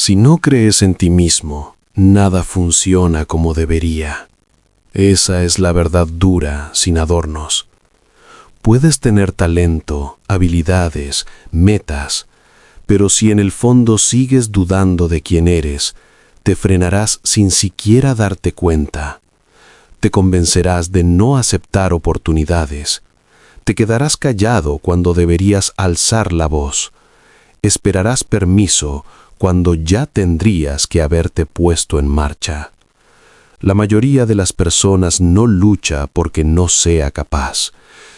Si no crees en ti mismo, nada funciona como debería. Esa es la verdad dura, sin adornos. Puedes tener talento, habilidades, metas, pero si en el fondo sigues dudando de quién eres, te frenarás sin siquiera darte cuenta. Te convencerás de no aceptar oportunidades. Te quedarás callado cuando deberías alzar la voz. Esperarás permiso cuando ya tendrías que haberte puesto en marcha. La mayoría de las personas no lucha porque no sea capaz,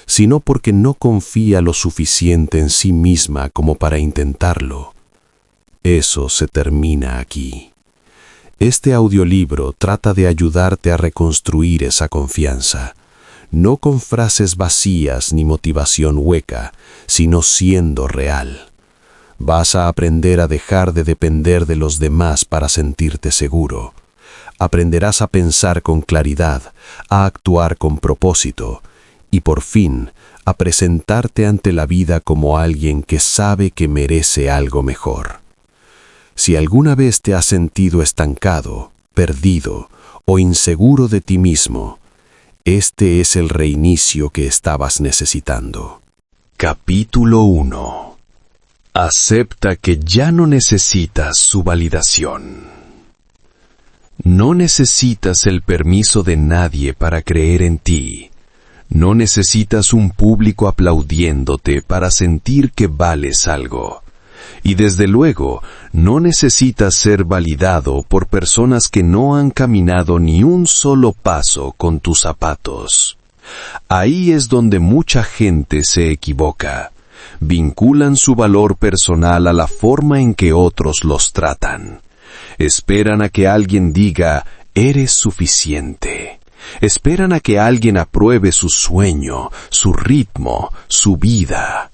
sino porque no confía lo suficiente en sí misma como para intentarlo. Eso se termina aquí. Este audiolibro trata de ayudarte a reconstruir esa confianza, no con frases vacías ni motivación hueca, sino siendo real. Vas a aprender a dejar de depender de los demás para sentirte seguro. Aprenderás a pensar con claridad, a actuar con propósito y por fin a presentarte ante la vida como alguien que sabe que merece algo mejor. Si alguna vez te has sentido estancado, perdido o inseguro de ti mismo, este es el reinicio que estabas necesitando. Capítulo 1. Acepta que ya no necesitas su validación. No necesitas el permiso de nadie para creer en ti. No necesitas un público aplaudiéndote para sentir que vales algo. Y desde luego, no necesitas ser validado por personas que no han caminado ni un solo paso con tus zapatos. Ahí es donde mucha gente se equivoca. Vinculan su valor personal a la forma en que otros los tratan. Esperan a que alguien diga, eres suficiente. Esperan a que alguien apruebe su sueño, su ritmo, su vida.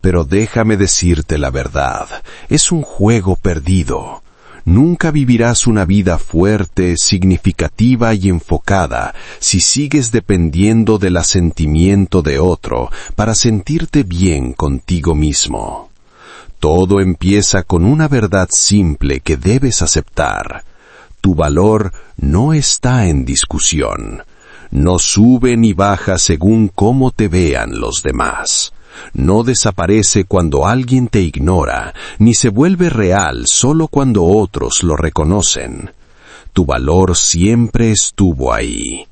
Pero déjame decirte la verdad, es un juego perdido. Nunca vivirás una vida fuerte, significativa y enfocada si sigues dependiendo del asentimiento de otro para sentirte bien contigo mismo. Todo empieza con una verdad simple que debes aceptar. Tu valor no está en discusión. No sube ni baja según cómo te vean los demás. No desaparece cuando alguien te ignora, ni se vuelve real solo cuando otros lo reconocen. Tu valor siempre estuvo ahí.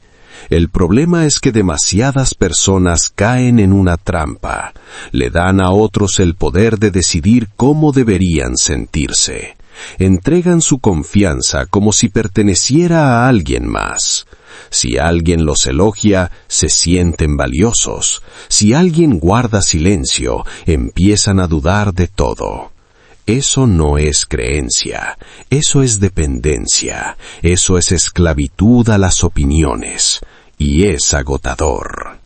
El problema es que demasiadas personas caen en una trampa. Le dan a otros el poder de decidir cómo deberían sentirse. Entregan su confianza como si perteneciera a alguien más. Si alguien los elogia, se sienten valiosos. Si alguien guarda silencio, empiezan a dudar de todo. Eso no es creencia, eso es dependencia, eso es esclavitud a las opiniones, y es agotador.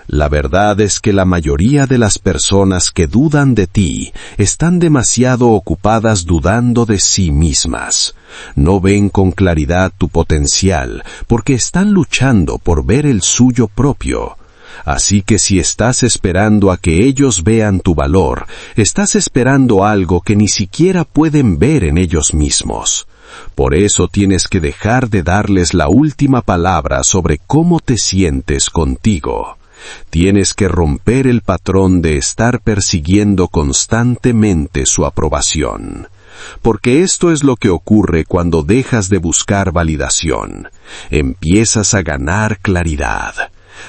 La verdad es que la mayoría de las personas que dudan de ti están demasiado ocupadas dudando de sí mismas. No ven con claridad tu potencial porque están luchando por ver el suyo propio. Así que si estás esperando a que ellos vean tu valor, estás esperando algo que ni siquiera pueden ver en ellos mismos. Por eso tienes que dejar de darles la última palabra sobre cómo te sientes contigo. Tienes que romper el patrón de estar persiguiendo constantemente su aprobación. Porque esto es lo que ocurre cuando dejas de buscar validación. Empiezas a ganar claridad.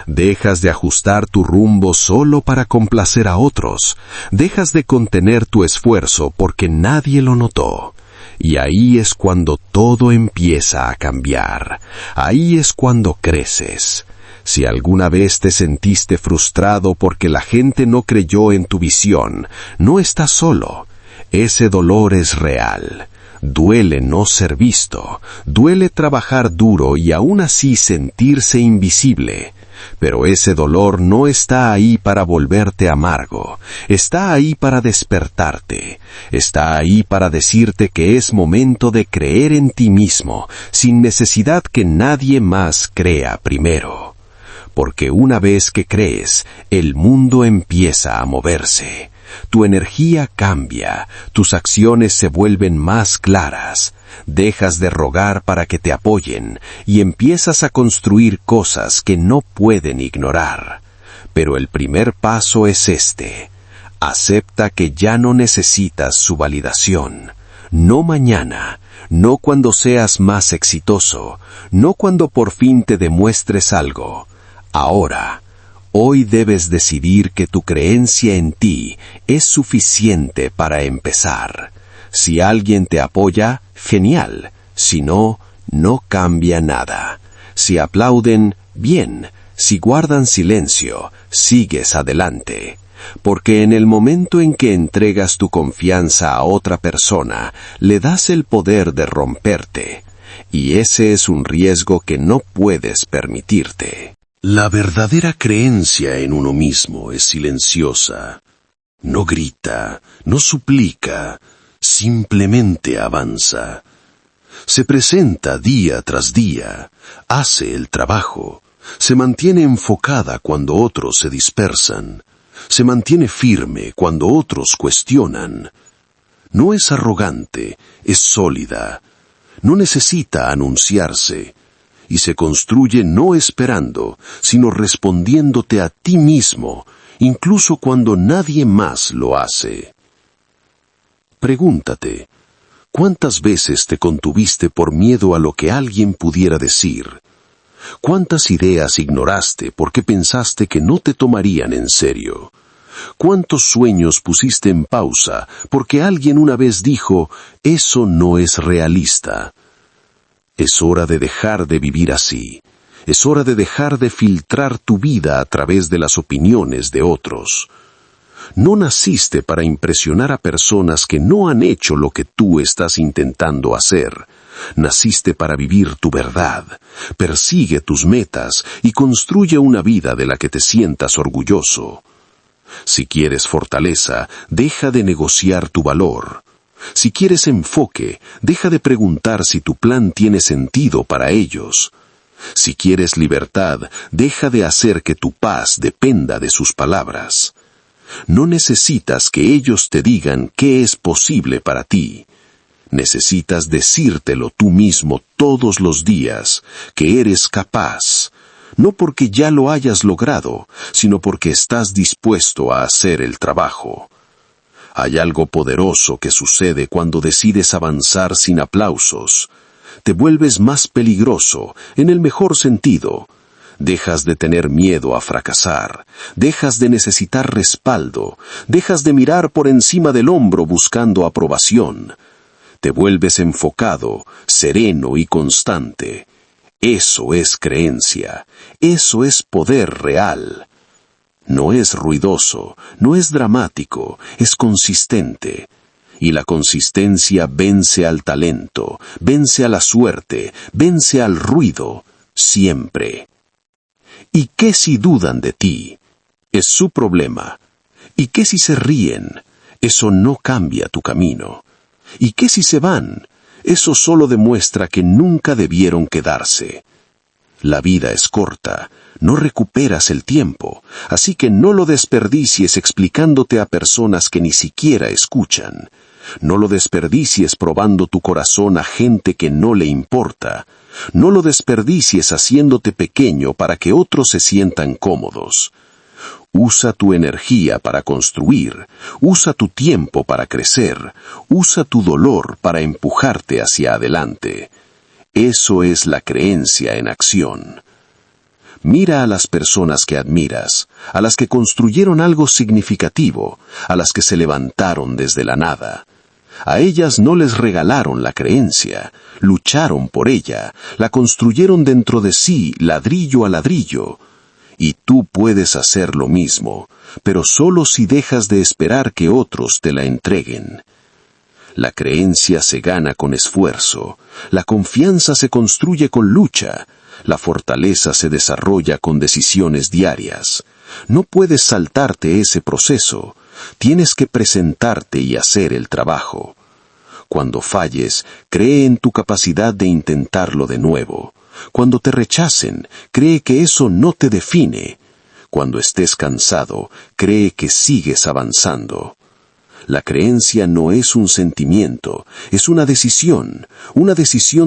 Dejas de ajustar tu rumbo solo para complacer a otros. Dejas de contener tu esfuerzo porque nadie lo notó. Y ahí es cuando todo empieza a cambiar. Ahí es cuando creces. Si alguna vez te sentiste frustrado porque la gente no creyó en tu visión, no estás solo. Ese dolor es real. Duele no ser visto. Duele trabajar duro y aún así sentirse invisible. Pero ese dolor no está ahí para volverte amargo. Está ahí para despertarte. Está ahí para decirte que es momento de creer en ti mismo, sin necesidad que nadie más crea primero. Porque una vez que crees, el mundo empieza a moverse. Tu energía cambia, tus acciones se vuelven más claras, dejas de rogar para que te apoyen y empiezas a construir cosas que no pueden ignorar. Pero el primer paso es este: acepta que ya no necesitas su validación. No mañana, no cuando seas más exitoso, no cuando por fin te demuestres algo. Ahora, hoy debes decidir que tu creencia en ti es suficiente para empezar. Si alguien te apoya, genial. Si no, no cambia nada. Si aplauden, bien. Si guardan silencio, sigues adelante. Porque en el momento en que entregas tu confianza a otra persona, le das el poder de romperte. Y ese es un riesgo que no puedes permitirte. La verdadera creencia en uno mismo es silenciosa. No grita, no suplica, simplemente avanza. Se presenta día tras día, hace el trabajo, se mantiene enfocada cuando otros se dispersan, se mantiene firme cuando otros cuestionan. No es arrogante, es sólida, no necesita anunciarse, y se construye no esperando, sino respondiéndote a ti mismo, incluso cuando nadie más lo hace. Pregúntate, ¿cuántas veces te contuviste por miedo a lo que alguien pudiera decir? ¿Cuántas ideas ignoraste porque pensaste que no te tomarían en serio? ¿Cuántos sueños pusiste en pausa porque alguien una vez dijo, eso no es realista? Es hora de dejar de vivir así. Es hora de dejar de filtrar tu vida a través de las opiniones de otros. No naciste para impresionar a personas que no han hecho lo que tú estás intentando hacer. Naciste para vivir tu verdad. Persigue tus metas y construye una vida de la que te sientas orgulloso. Si quieres fortaleza, deja de negociar tu valor. Si quieres enfoque, deja de preguntar si tu plan tiene sentido para ellos. Si quieres libertad, deja de hacer que tu paz dependa de sus palabras. No necesitas que ellos te digan qué es posible para ti. Necesitas decírtelo tú mismo todos los días, que eres capaz, no porque ya lo hayas logrado, sino porque estás dispuesto a hacer el trabajo. Hay algo poderoso que sucede cuando decides avanzar sin aplausos. Te vuelves más peligroso, en el mejor sentido. Dejas de tener miedo a fracasar, dejas de necesitar respaldo, dejas de mirar por encima del hombro buscando aprobación. Te vuelves enfocado, sereno y constante. Eso es creencia, eso es poder real. No es ruidoso, no es dramático, es consistente. Y la consistencia vence al talento, vence a la suerte, vence al ruido, siempre. ¿Y qué si dudan de ti? Es su problema. ¿Y qué si se ríen? Eso no cambia tu camino. ¿Y qué si se van? Eso solo demuestra que nunca debieron quedarse. La vida es corta, no recuperas el tiempo, así que no lo desperdicies explicándote a personas que ni siquiera escuchan. No lo desperdicies probando tu corazón a gente que no le importa. No lo desperdicies haciéndote pequeño para que otros se sientan cómodos. Usa tu energía para construir, usa tu tiempo para crecer, usa tu dolor para empujarte hacia adelante. Eso es la creencia en acción. Mira a las personas que admiras, a las que construyeron algo significativo, a las que se levantaron desde la nada. A ellas no les regalaron la creencia, lucharon por ella, la construyeron dentro de sí, ladrillo a ladrillo. Y tú puedes hacer lo mismo, pero solo si dejas de esperar que otros te la entreguen. La creencia se gana con esfuerzo, la confianza se construye con lucha, la fortaleza se desarrolla con decisiones diarias. No puedes saltarte ese proceso, tienes que presentarte y hacer el trabajo. Cuando falles, cree en tu capacidad de intentarlo de nuevo. Cuando te rechacen, cree que eso no te define. Cuando estés cansado, cree que sigues avanzando. La creencia no es un sentimiento, es una decisión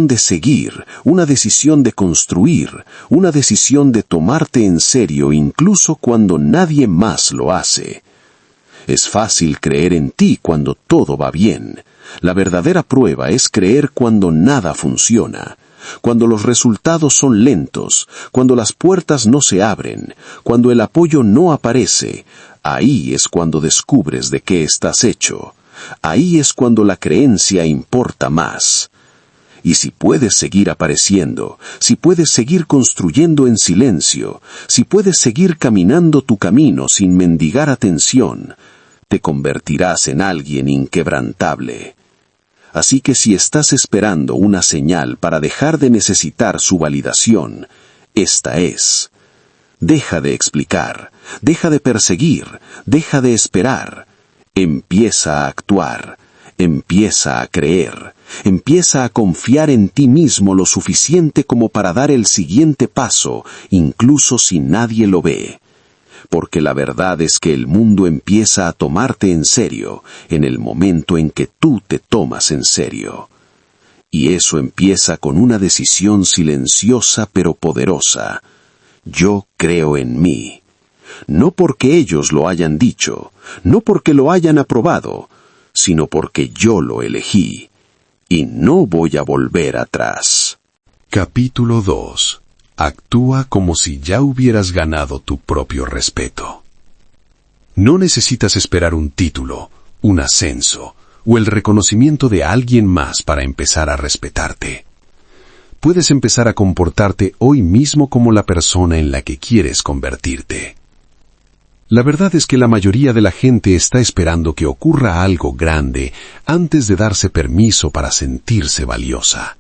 de seguir, una decisión de construir, una decisión de tomarte en serio incluso cuando nadie más lo hace. Es fácil creer en ti cuando todo va bien. La verdadera prueba es creer cuando nada funciona, cuando los resultados son lentos, cuando las puertas no se abren, cuando el apoyo no aparece. Ahí es cuando descubres de qué estás hecho. Ahí es cuando la creencia importa más. Y si puedes seguir apareciendo, si puedes seguir construyendo en silencio, si puedes seguir caminando tu camino sin mendigar atención, te convertirás en alguien inquebrantable. Así que si estás esperando una señal para dejar de necesitar su validación, esta es. Deja de explicar, deja de perseguir, deja de esperar. Empieza a actuar, empieza a creer, empieza a confiar en ti mismo lo suficiente como para dar el siguiente paso, incluso si nadie lo ve. Porque la verdad es que el mundo empieza a tomarte en serio en el momento en que tú te tomas en serio. Y eso empieza con una decisión silenciosa pero poderosa. Yo creo en mí. No porque ellos lo hayan dicho, no porque lo hayan aprobado, sino porque yo lo elegí. Y no voy a volver atrás. Capítulo 2. Actúa como si ya hubieras ganado tu propio respeto. No necesitas esperar un título, un ascenso o el reconocimiento de alguien más para empezar a respetarte. Puedes empezar a comportarte hoy mismo como la persona en la que quieres convertirte. La verdad es que la mayoría de la gente está esperando que ocurra algo grande antes de darse permiso para sentirse valiosa.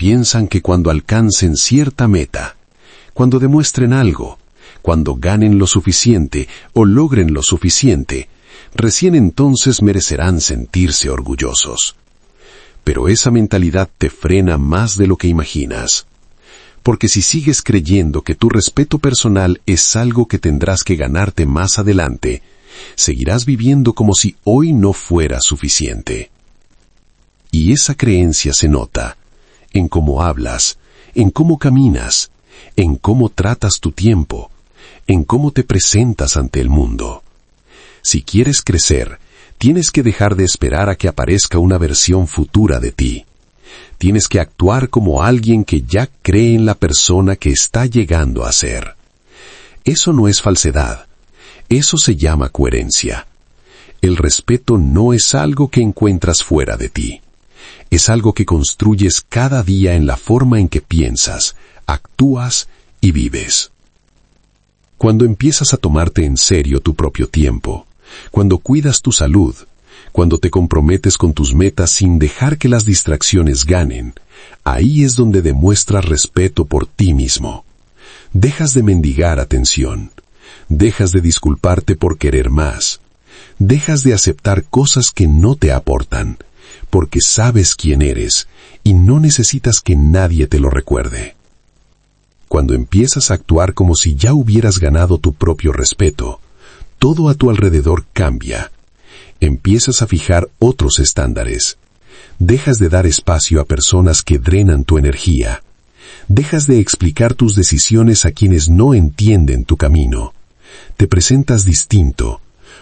Piensan que cuando alcancen cierta meta, cuando demuestren algo, cuando ganen lo suficiente o logren lo suficiente, recién entonces merecerán sentirse orgullosos. Pero esa mentalidad te frena más de lo que imaginas. Porque si sigues creyendo que tu respeto personal es algo que tendrás que ganarte más adelante, seguirás viviendo como si hoy no fuera suficiente. Y esa creencia se nota en cómo hablas, en cómo caminas, en cómo tratas tu tiempo, en cómo te presentas ante el mundo. Si quieres crecer, tienes que dejar de esperar a que aparezca una versión futura de ti. Tienes que actuar como alguien que ya cree en la persona que está llegando a ser. Eso no es falsedad. Eso se llama coherencia. El respeto no es algo que encuentras fuera de ti. Es algo que construyes cada día en la forma en que piensas, actúas y vives. Cuando empiezas a tomarte en serio tu propio tiempo, cuando cuidas tu salud, cuando te comprometes con tus metas sin dejar que las distracciones ganen, ahí es donde demuestras respeto por ti mismo. Dejas de mendigar atención, dejas de disculparte por querer más, dejas de aceptar cosas que no te aportan, porque sabes quién eres y no necesitas que nadie te lo recuerde. Cuando empiezas a actuar como si ya hubieras ganado tu propio respeto, todo a tu alrededor cambia. Empiezas a fijar otros estándares. Dejas de dar espacio a personas que drenan tu energía. Dejas de explicar tus decisiones a quienes no entienden tu camino. Te presentas distinto,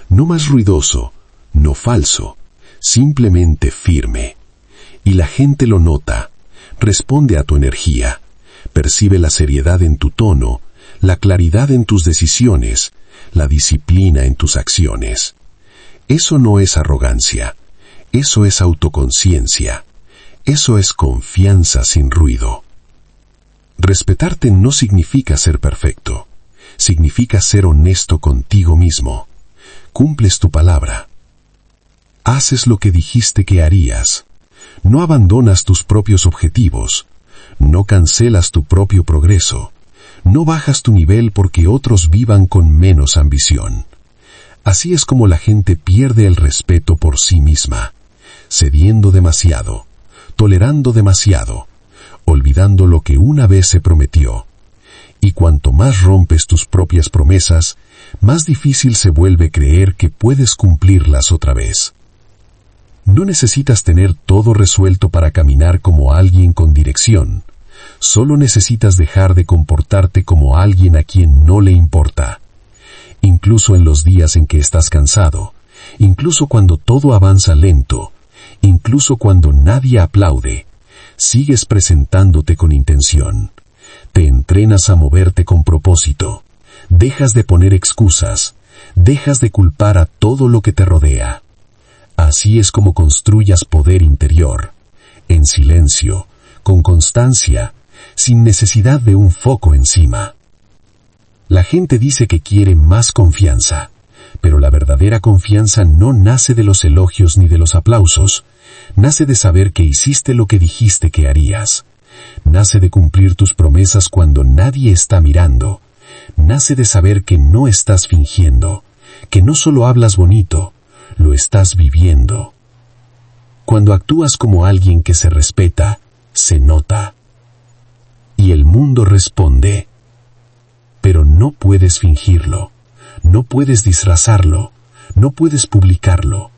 no más ruidoso, no falso, simplemente firme. Y la gente lo nota, responde a tu energía, percibe la seriedad en tu tono, la claridad en tus decisiones, la disciplina en tus acciones. Eso no es arrogancia, eso es autoconciencia, eso es confianza sin ruido. Respetarte no significa ser perfecto, significa ser honesto contigo mismo. Cumples tu palabra. Haces lo que dijiste que harías. No abandonas tus propios objetivos. No cancelas tu propio progreso. No bajas tu nivel porque otros vivan con menos ambición. Así es como la gente pierde el respeto por sí misma, cediendo demasiado, tolerando demasiado, olvidando lo que una vez se prometió. Y cuanto más rompes tus propias promesas, más difícil se vuelve creer que puedes cumplirlas otra vez. No necesitas tener todo resuelto para caminar como alguien con dirección. Solo necesitas dejar de comportarte como alguien a quien no le importa. Incluso en los días en que estás cansado, incluso cuando todo avanza lento, incluso cuando nadie aplaude, sigues presentándote con intención. Te entrenas a moverte con propósito. Dejas de poner excusas. Dejas de culpar a todo lo que te rodea. Así es como construyas poder interior, en silencio, con constancia, sin necesidad de un foco encima. La gente dice que quiere más confianza, pero la verdadera confianza no nace de los elogios ni de los aplausos, nace de saber que hiciste lo que dijiste que harías, nace de cumplir tus promesas cuando nadie está mirando, nace de saber que no estás fingiendo, que no solo hablas bonito, lo estás viviendo. Cuando actúas como alguien que se respeta, se nota. Y el mundo responde. Pero no puedes fingirlo, no puedes disfrazarlo, no puedes publicarlo,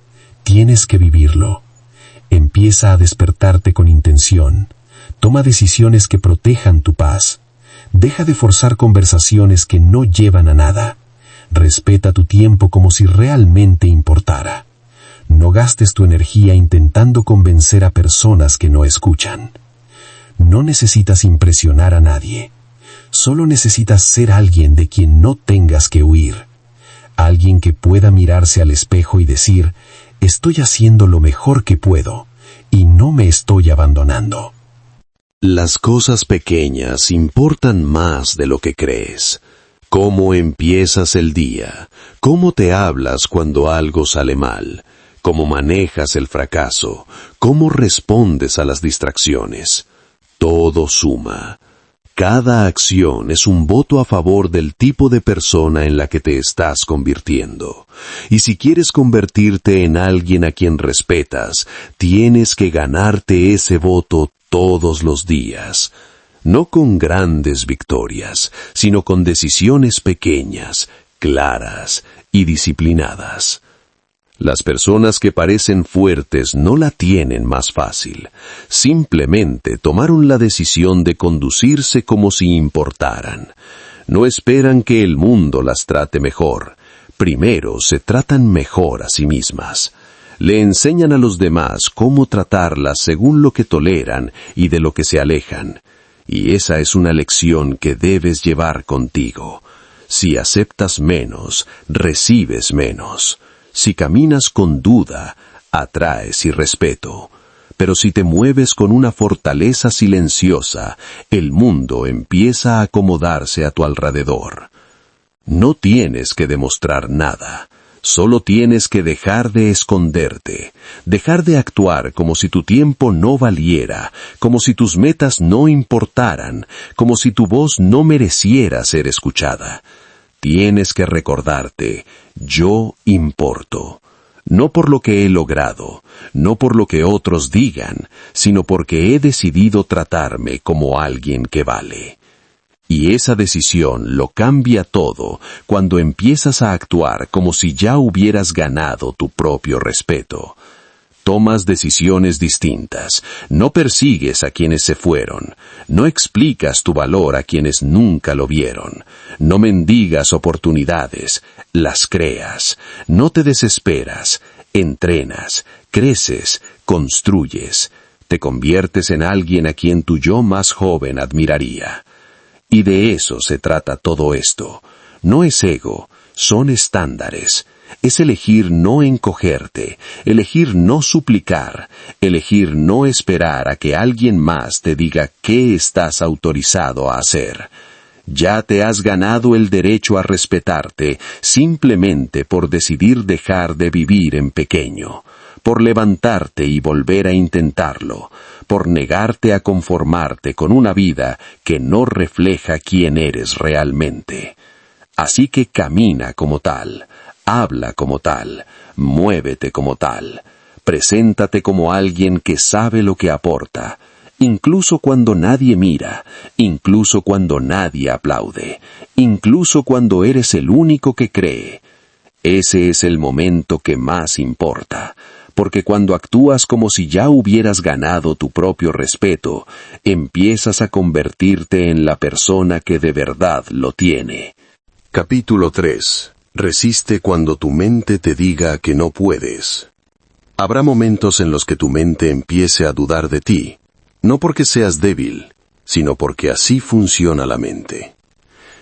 tienes que vivirlo. Empieza a despertarte con intención, toma decisiones que protejan tu paz, deja de forzar conversaciones que no llevan a nada, respeta tu tiempo como si realmente importara. No gastes tu energía intentando convencer a personas que no escuchan. No necesitas impresionar a nadie. Solo necesitas ser alguien de quien no tengas que huir. Alguien que pueda mirarse al espejo y decir, estoy haciendo lo mejor que puedo y no me estoy abandonando. Las cosas pequeñas importan más de lo que crees. Cómo empiezas el día, cómo te hablas cuando algo sale mal, cómo manejas el fracaso, cómo respondes a las distracciones. Todo suma. Cada acción es un voto a favor del tipo de persona en la que te estás convirtiendo. Y si quieres convertirte en alguien a quien respetas, tienes que ganarte ese voto todos los días. No con grandes victorias, sino con decisiones pequeñas, claras y disciplinadas. Las personas que parecen fuertes no la tienen más fácil. Simplemente tomaron la decisión de conducirse como si importaran. No esperan que el mundo las trate mejor. Primero se tratan mejor a sí mismas. Le enseñan a los demás cómo tratarlas según lo que toleran y de lo que se alejan. Y esa es una lección que debes llevar contigo. Si aceptas menos, recibes menos. Si caminas con duda, atraes irrespeto. Pero si te mueves con una fortaleza silenciosa, el mundo empieza a acomodarse a tu alrededor. No tienes que demostrar nada. Solo tienes que dejar de esconderte, dejar de actuar como si tu tiempo no valiera, como si tus metas no importaran, como si tu voz no mereciera ser escuchada. Tienes que recordarte, yo importo. No por lo que he logrado, no por lo que otros digan, sino porque he decidido tratarme como alguien que vale. Y esa decisión lo cambia todo cuando empiezas a actuar como si ya hubieras ganado tu propio respeto. Tomas decisiones distintas, no persigues a quienes se fueron, no explicas tu valor a quienes nunca lo vieron, no mendigas oportunidades, las creas, no te desesperas, entrenas, creces, construyes, te conviertes en alguien a quien tu yo más joven admiraría. Y de eso se trata todo esto. No es ego, son estándares. Es elegir no encogerte, elegir no suplicar, elegir no esperar a que alguien más te diga qué estás autorizado a hacer. Ya te has ganado el derecho a respetarte simplemente por decidir dejar de vivir en pequeño, por levantarte y volver a intentarlo, por negarte a conformarte con una vida que no refleja quién eres realmente. Así que camina como tal, habla como tal, muévete como tal, preséntate como alguien que sabe lo que aporta, incluso cuando nadie mira, incluso cuando nadie aplaude, incluso cuando eres el único que cree. Ese es el momento que más importa, porque cuando actúas como si ya hubieras ganado tu propio respeto, empiezas a convertirte en la persona que de verdad lo tiene. Capítulo 3. Resiste cuando tu mente te diga que no puedes. Habrá momentos en los que tu mente empiece a dudar de ti, no porque seas débil, sino porque así funciona la mente.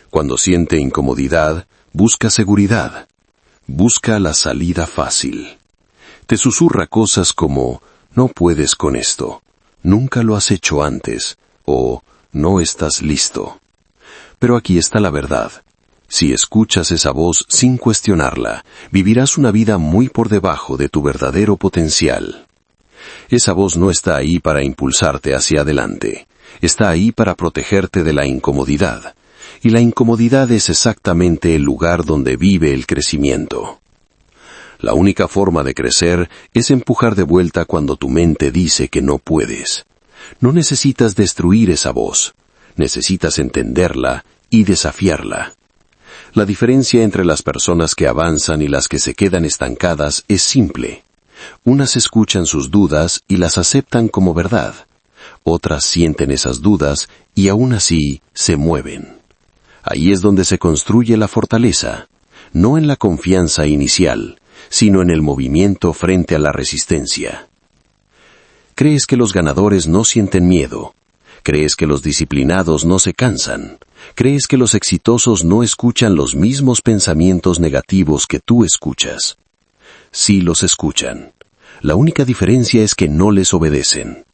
Cuando siente incomodidad, busca seguridad, busca la salida fácil. Te susurra cosas como, no puedes con esto, nunca lo has hecho antes, o no estás listo. Pero aquí está la verdad. Si escuchas esa voz sin cuestionarla, vivirás una vida muy por debajo de tu verdadero potencial. Esa voz no está ahí para impulsarte hacia adelante, está ahí para protegerte de la incomodidad. Y la incomodidad es exactamente el lugar donde vive el crecimiento. La única forma de crecer es empujar de vuelta cuando tu mente dice que no puedes. No necesitas destruir esa voz, necesitas entenderla y desafiarla. La diferencia entre las personas que avanzan y las que se quedan estancadas es simple. Unas escuchan sus dudas y las aceptan como verdad. Otras sienten esas dudas y aún así se mueven. Ahí es donde se construye la fortaleza, no en la confianza inicial, sino en el movimiento frente a la resistencia. ¿Crees que los ganadores no sienten miedo? ¿Crees que los disciplinados no se cansan? ¿Crees que los exitosos no escuchan los mismos pensamientos negativos que tú escuchas? Sí los escuchan. La única diferencia es que no les obedecen.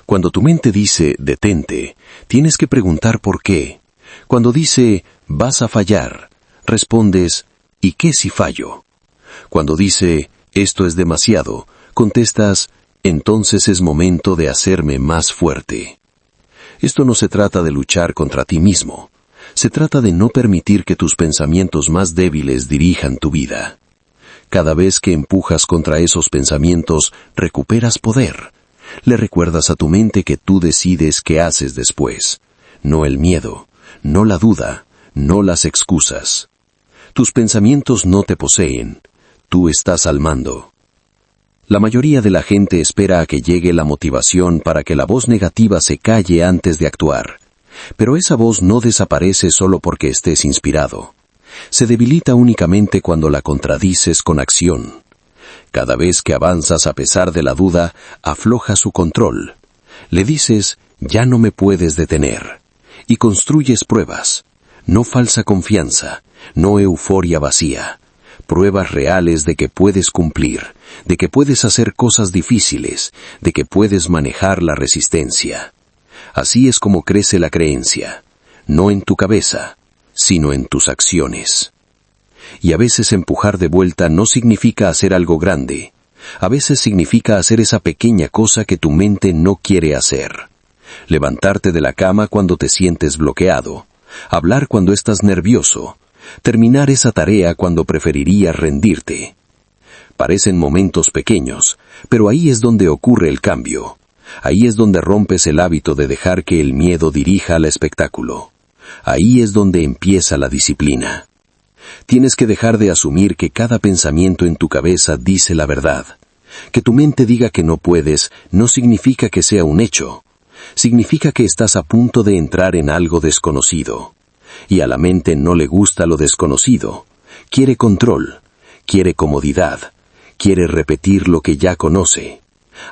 Cuando tu mente dice, detente, tienes que preguntar por qué. Cuando dice, vas a fallar, respondes, ¿y qué si fallo? Cuando dice, esto es demasiado, contestas, entonces es momento de hacerme más fuerte. Esto no se trata de luchar contra ti mismo. Se trata de no permitir que tus pensamientos más débiles dirijan tu vida. Cada vez que empujas contra esos pensamientos, recuperas poder. Le recuerdas a tu mente que tú decides qué haces después. No el miedo, no la duda, no las excusas. Tus pensamientos no te poseen. Tú estás al mando. La mayoría de la gente espera a que llegue la motivación para que la voz negativa se calle antes de actuar. Pero esa voz no desaparece solo porque estés inspirado. Se debilita únicamente cuando la contradices con acción. Cada vez que avanzas a pesar de la duda, afloja su control. Le dices, ya no me puedes detener. Y construyes pruebas. No falsa confianza, no euforia vacía. Pruebas reales de que puedes cumplir, de que puedes hacer cosas difíciles, de que puedes manejar la resistencia. Así es como crece la creencia, no en tu cabeza, sino en tus acciones. Y a veces empujar de vuelta no significa hacer algo grande, a veces significa hacer esa pequeña cosa que tu mente no quiere hacer. Levantarte de la cama cuando te sientes bloqueado, hablar cuando estás nervioso, terminar esa tarea cuando preferirías rendirte. Parecen momentos pequeños, pero ahí es donde ocurre el cambio. Ahí es donde rompes el hábito de dejar que el miedo dirija al espectáculo. Ahí es donde empieza la disciplina. Tienes que dejar de asumir que cada pensamiento en tu cabeza dice la verdad. Que tu mente diga que no puedes no significa que sea un hecho. Significa que estás a punto de entrar en algo desconocido. Y a la mente no le gusta lo desconocido. Quiere control, quiere comodidad, quiere repetir lo que ya conoce.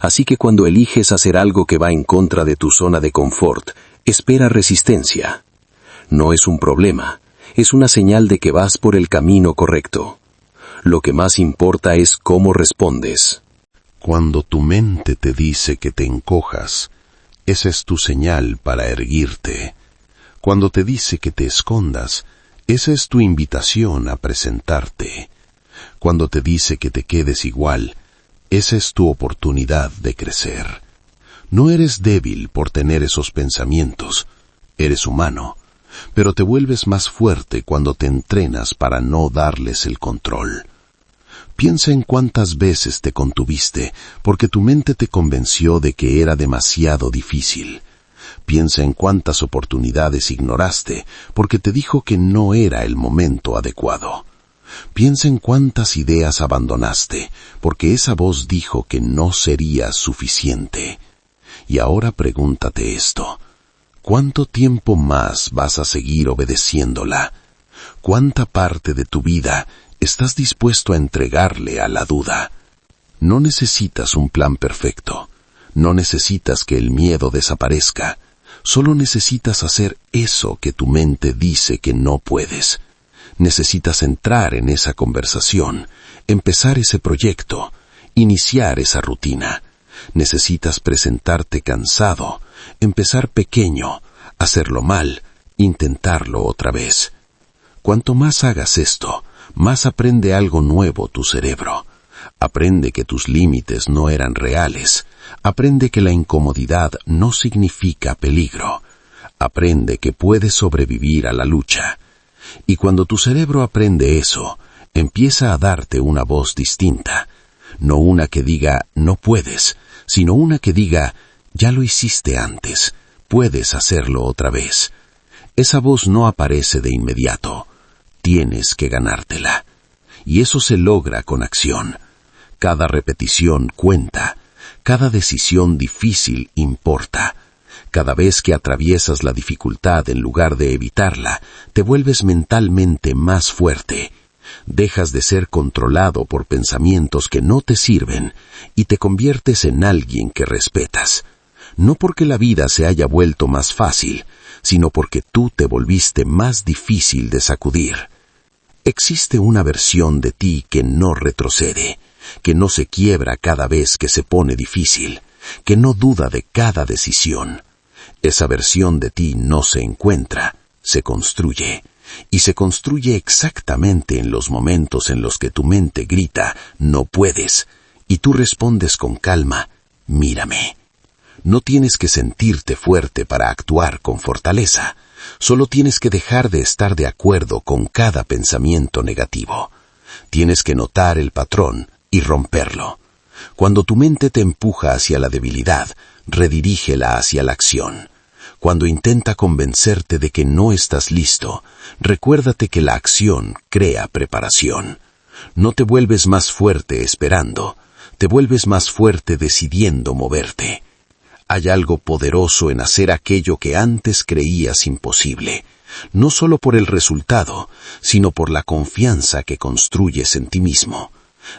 Así que cuando eliges hacer algo que va en contra de tu zona de confort, espera resistencia. No es un problema, es una señal de que vas por el camino correcto. Lo que más importa es cómo respondes. Cuando tu mente te dice que te encojas, esa es tu señal para erguirte. Cuando te dice que te escondas, esa es tu invitación a presentarte. Cuando te dice que te quedes igual, esa es tu oportunidad de crecer. No eres débil por tener esos pensamientos, eres humano, pero te vuelves más fuerte cuando te entrenas para no darles el control. Piensa en cuántas veces te contuviste porque tu mente te convenció de que era demasiado difícil. Piensa en cuántas oportunidades ignoraste porque te dijo que no era el momento adecuado. Piensa en cuántas ideas abandonaste porque esa voz dijo que no sería suficiente. Y ahora pregúntate esto: ¿cuánto tiempo más vas a seguir obedeciéndola? ¿Cuánta parte de tu vida estás dispuesto a entregarle a la duda? No necesitas un plan perfecto. No necesitas que el miedo desaparezca. Solo necesitas hacer eso que tu mente dice que no puedes. Necesitas entrar en esa conversación, empezar ese proyecto, iniciar esa rutina. Necesitas presentarte cansado, empezar pequeño, hacerlo mal, intentarlo otra vez. Cuanto más hagas esto, más aprende algo nuevo tu cerebro. Aprende que tus límites no eran reales. Aprende que la incomodidad no significa peligro. Aprende que puedes sobrevivir a la lucha. Y cuando tu cerebro aprende eso, empieza a darte una voz distinta. No una que diga no puedes, sino una que diga ya lo hiciste antes, puedes hacerlo otra vez. Esa voz no aparece de inmediato. Tienes que ganártela. Y eso se logra con acción. Cada repetición cuenta. Cada decisión difícil importa. Cada vez que atraviesas la dificultad en lugar de evitarla, te vuelves mentalmente más fuerte. Dejas de ser controlado por pensamientos que no te sirven y te conviertes en alguien que respetas. No porque la vida se haya vuelto más fácil, sino porque tú te volviste más difícil de sacudir. Existe una versión de ti que no retrocede, que no se quiebra cada vez que se pone difícil, que no duda de cada decisión. Esa versión de ti no se encuentra, se construye, y se construye exactamente en los momentos en los que tu mente grita, no puedes, y tú respondes con calma, mírame. No tienes que sentirte fuerte para actuar con fortaleza, solo tienes que dejar de estar de acuerdo con cada pensamiento negativo. Tienes que notar el patrón y romperlo. Cuando tu mente te empuja hacia la debilidad, redirígela hacia la acción. Cuando intenta convencerte de que no estás listo, recuérdate que la acción crea preparación. No te vuelves más fuerte esperando, te vuelves más fuerte decidiendo moverte. Hay algo poderoso en hacer aquello que antes creías imposible, no solo por el resultado, sino por la confianza que construyes en ti mismo.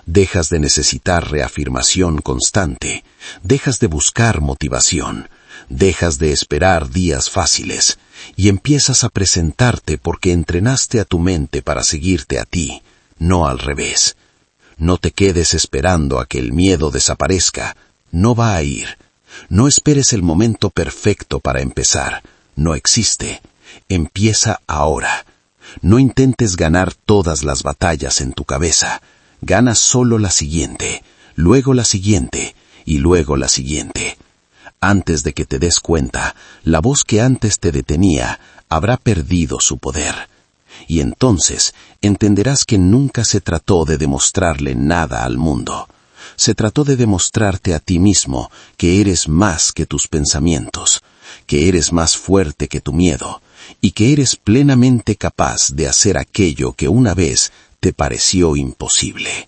Dejas de necesitar reafirmación constante, dejas de buscar motivación, dejas de esperar días fáciles y empiezas a presentarte porque entrenaste a tu mente para seguirte a ti, no al revés. No te quedes esperando a que el miedo desaparezca, no va a ir. No esperes el momento perfecto para empezar, no existe. Empieza ahora. No intentes ganar todas las batallas en tu cabeza. Gana solo la siguiente, luego la siguiente y luego la siguiente. Antes de que te des cuenta, la voz que antes te detenía habrá perdido su poder. Y entonces entenderás que nunca se trató de demostrarle nada al mundo. Se trató de demostrarte a ti mismo que eres más que tus pensamientos, que eres más fuerte que tu miedo y que eres plenamente capaz de hacer aquello que una vez te pareció imposible.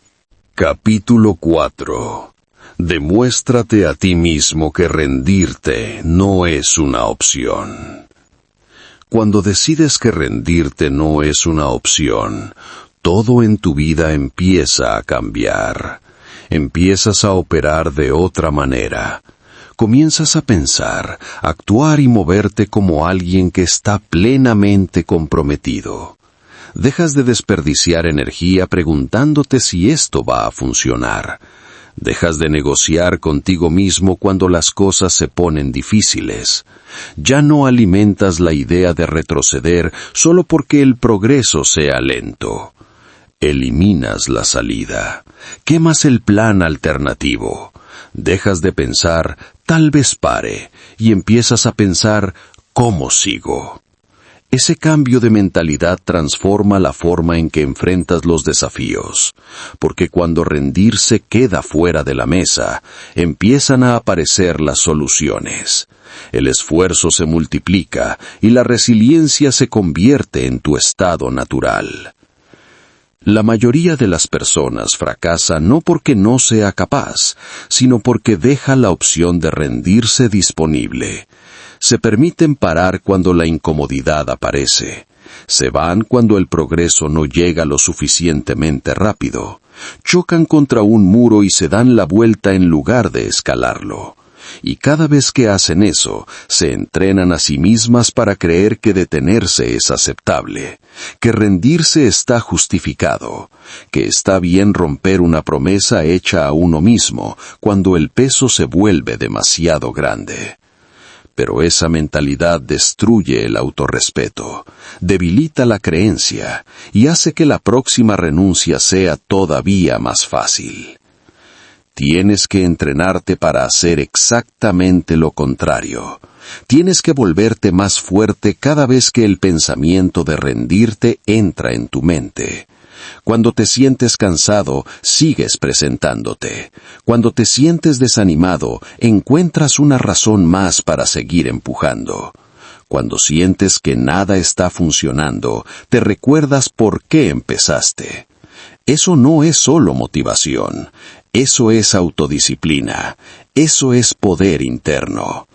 Capítulo 4. Demuéstrate a ti mismo que rendirte no es una opción. Cuando decides que rendirte no es una opción, todo en tu vida empieza a cambiar. Empiezas a operar de otra manera. Comienzas a pensar, actuar y moverte como alguien que está plenamente comprometido. Dejas de desperdiciar energía preguntándote si esto va a funcionar. Dejas de negociar contigo mismo cuando las cosas se ponen difíciles. Ya no alimentas la idea de retroceder solo porque el progreso sea lento. Eliminas la salida. Quemas el plan alternativo. Dejas de pensar, tal vez pare, y empiezas a pensar, ¿cómo sigo? Ese cambio de mentalidad transforma la forma en que enfrentas los desafíos, porque cuando rendirse queda fuera de la mesa, empiezan a aparecer las soluciones. El esfuerzo se multiplica y la resiliencia se convierte en tu estado natural. La mayoría de las personas fracasa no porque no sea capaz, sino porque deja la opción de rendirse disponible. Se permiten parar cuando la incomodidad aparece. Se van cuando el progreso no llega lo suficientemente rápido. Chocan contra un muro y se dan la vuelta en lugar de escalarlo. Y cada vez que hacen eso, se entrenan a sí mismas para creer que detenerse es aceptable, que rendirse está justificado, que está bien romper una promesa hecha a uno mismo cuando el peso se vuelve demasiado grande. Pero esa mentalidad destruye el autorrespeto, debilita la creencia y hace que la próxima renuncia sea todavía más fácil. Tienes que entrenarte para hacer exactamente lo contrario. Tienes que volverte más fuerte cada vez que el pensamiento de rendirte entra en tu mente. Cuando te sientes cansado, sigues presentándote. Cuando te sientes desanimado, encuentras una razón más para seguir empujando. Cuando sientes que nada está funcionando, te recuerdas por qué empezaste. Eso no es solo motivación. Eso es autodisciplina. Eso es poder interno.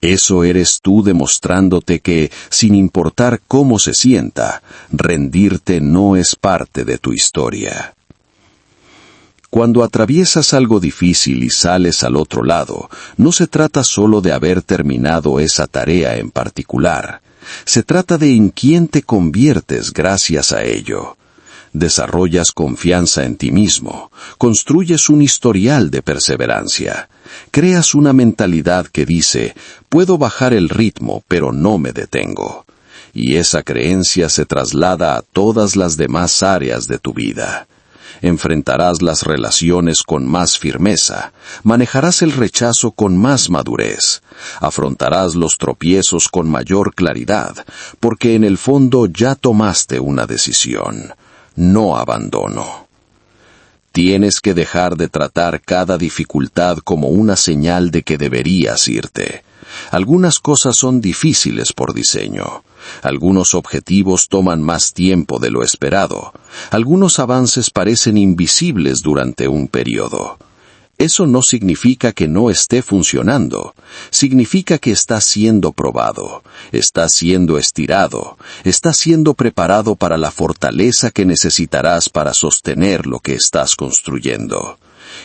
Eso eres tú demostrándote que, sin importar cómo se sienta, rendirte no es parte de tu historia. Cuando atraviesas algo difícil y sales al otro lado, no se trata solo de haber terminado esa tarea en particular. Se trata de en quién te conviertes gracias a ello. Desarrollas confianza en ti mismo, construyes un historial de perseverancia, creas una mentalidad que dice, puedo bajar el ritmo, pero no me detengo. Y esa creencia se traslada a todas las demás áreas de tu vida. Enfrentarás las relaciones con más firmeza, manejarás el rechazo con más madurez, afrontarás los tropiezos con mayor claridad, porque en el fondo ya tomaste una decisión. No abandono. Tienes que dejar de tratar cada dificultad como una señal de que deberías irte. Algunas cosas son difíciles por diseño. Algunos objetivos toman más tiempo de lo esperado. Algunos avances parecen invisibles durante un periodo. Eso no significa que no esté funcionando. Significa que está siendo probado, está siendo estirado, está siendo preparado para la fortaleza que necesitarás para sostener lo que estás construyendo.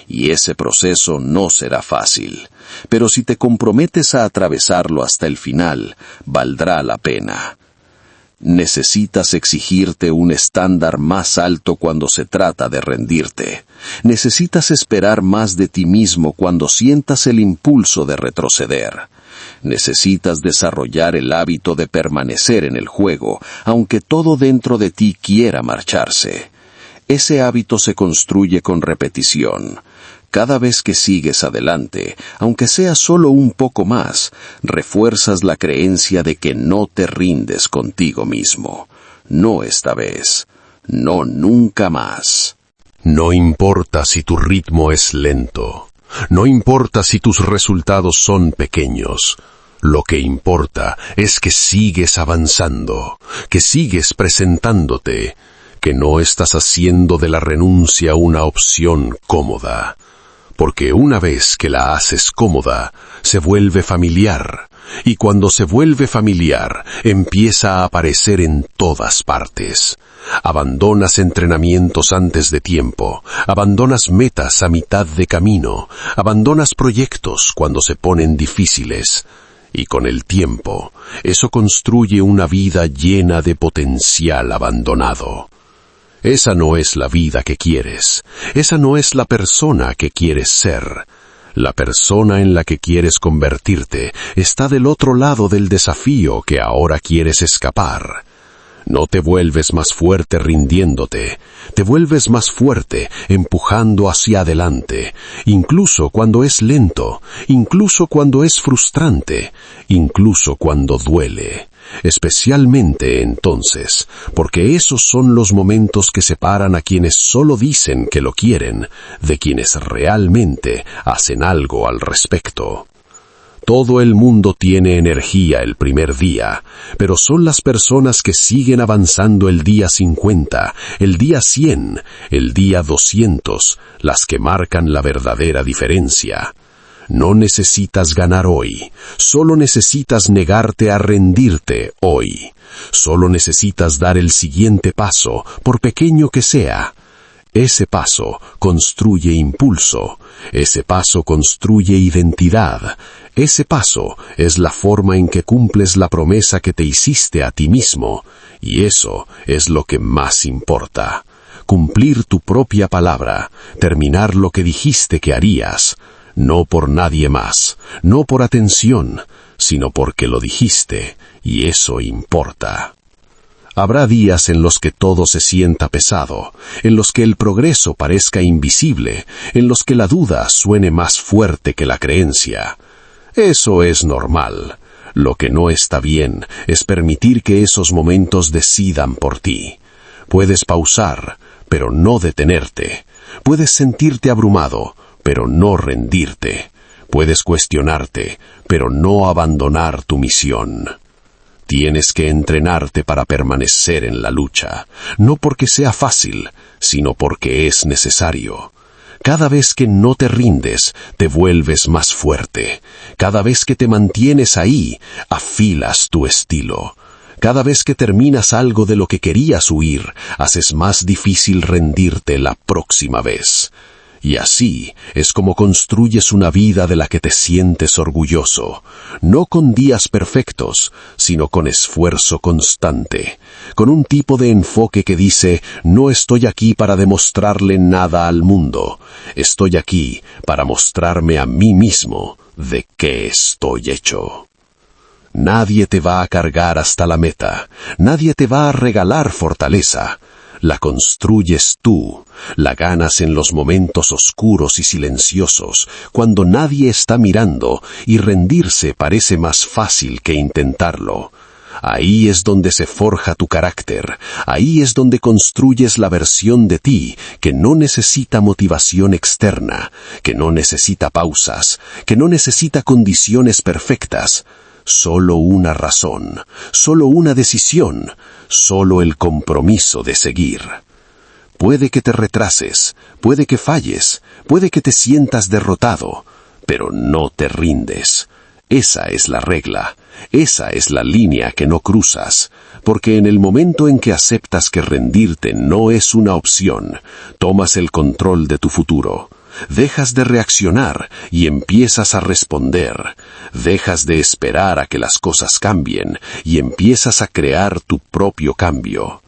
Y ese proceso no será fácil, pero si te comprometes a atravesarlo hasta el final, valdrá la pena. Necesitas exigirte un estándar más alto cuando se trata de rendirte. Necesitas esperar más de ti mismo cuando sientas el impulso de retroceder. Necesitas desarrollar el hábito de permanecer en el juego, aunque todo dentro de ti quiera marcharse. Ese hábito se construye con repetición. Cada vez que sigues adelante, aunque sea solo un poco más, refuerzas la creencia de que no te rindes contigo mismo. No esta vez. No nunca más. No importa si tu ritmo es lento. No importa si tus resultados son pequeños. Lo que importa es que sigues avanzando, que sigues presentándote, que no estás haciendo de la renuncia una opción cómoda. Porque una vez que la haces cómoda, se vuelve familiar, y cuando se vuelve familiar, empieza a aparecer en todas partes. Abandonas entrenamientos antes de tiempo, abandonas metas a mitad de camino, abandonas proyectos cuando se ponen difíciles, y con el tiempo, eso construye una vida llena de potencial abandonado. Esa no es la vida que quieres. Esa no es la persona que quieres ser. La persona en la que quieres convertirte está del otro lado del desafío que ahora quieres escapar. No te vuelves más fuerte rindiéndote, te vuelves más fuerte empujando hacia adelante, incluso cuando es lento, incluso cuando es frustrante, incluso cuando duele, especialmente entonces, porque esos son los momentos que separan a quienes solo dicen que lo quieren de quienes realmente hacen algo al respecto. Todo el mundo tiene energía el primer día, pero son las personas que siguen avanzando el día 50, el día 100, el día 200, las que marcan la verdadera diferencia. No necesitas ganar hoy, solo necesitas negarte a rendirte hoy. Solo necesitas dar el siguiente paso, por pequeño que sea. Ese paso construye impulso, ese paso construye identidad, ese paso es la forma en que cumples la promesa que te hiciste a ti mismo, y eso es lo que más importa. Cumplir tu propia palabra, terminar lo que dijiste que harías, no por nadie más, no por atención, sino porque lo dijiste, y eso importa. Habrá días en los que todo se sienta pesado, en los que el progreso parezca invisible, en los que la duda suene más fuerte que la creencia. Eso es normal. Lo que no está bien es permitir que esos momentos decidan por ti. Puedes pausar, pero no detenerte. Puedes sentirte abrumado, pero no rendirte. Puedes cuestionarte, pero no abandonar tu misión. Tienes que entrenarte para permanecer en la lucha, no porque sea fácil, sino porque es necesario. Cada vez que no te rindes, te vuelves más fuerte. Cada vez que te mantienes ahí, afilas tu estilo. Cada vez que terminas algo de lo que querías huir, haces más difícil rendirte la próxima vez. Y así es como construyes una vida de la que te sientes orgulloso, no con días perfectos, sino con esfuerzo constante, con un tipo de enfoque que dice, no estoy aquí para demostrarle nada al mundo, estoy aquí para mostrarme a mí mismo de qué estoy hecho. Nadie te va a cargar hasta la meta, nadie te va a regalar fortaleza. La construyes tú, la ganas en los momentos oscuros y silenciosos, cuando nadie está mirando y rendirse parece más fácil que intentarlo. Ahí es donde se forja tu carácter, ahí es donde construyes la versión de ti que no necesita motivación externa, que no necesita pausas, que no necesita condiciones perfectas. Solo una razón, solo una decisión, solo el compromiso de seguir. Puede que te retrases, puede que falles, puede que te sientas derrotado, pero no te rindes. Esa es la regla, esa es la línea que no cruzas, porque en el momento en que aceptas que rendirte no es una opción, tomas el control de tu futuro. Dejas de reaccionar y empiezas a responder. Dejas de esperar a que las cosas cambien y empiezas a crear tu propio cambio.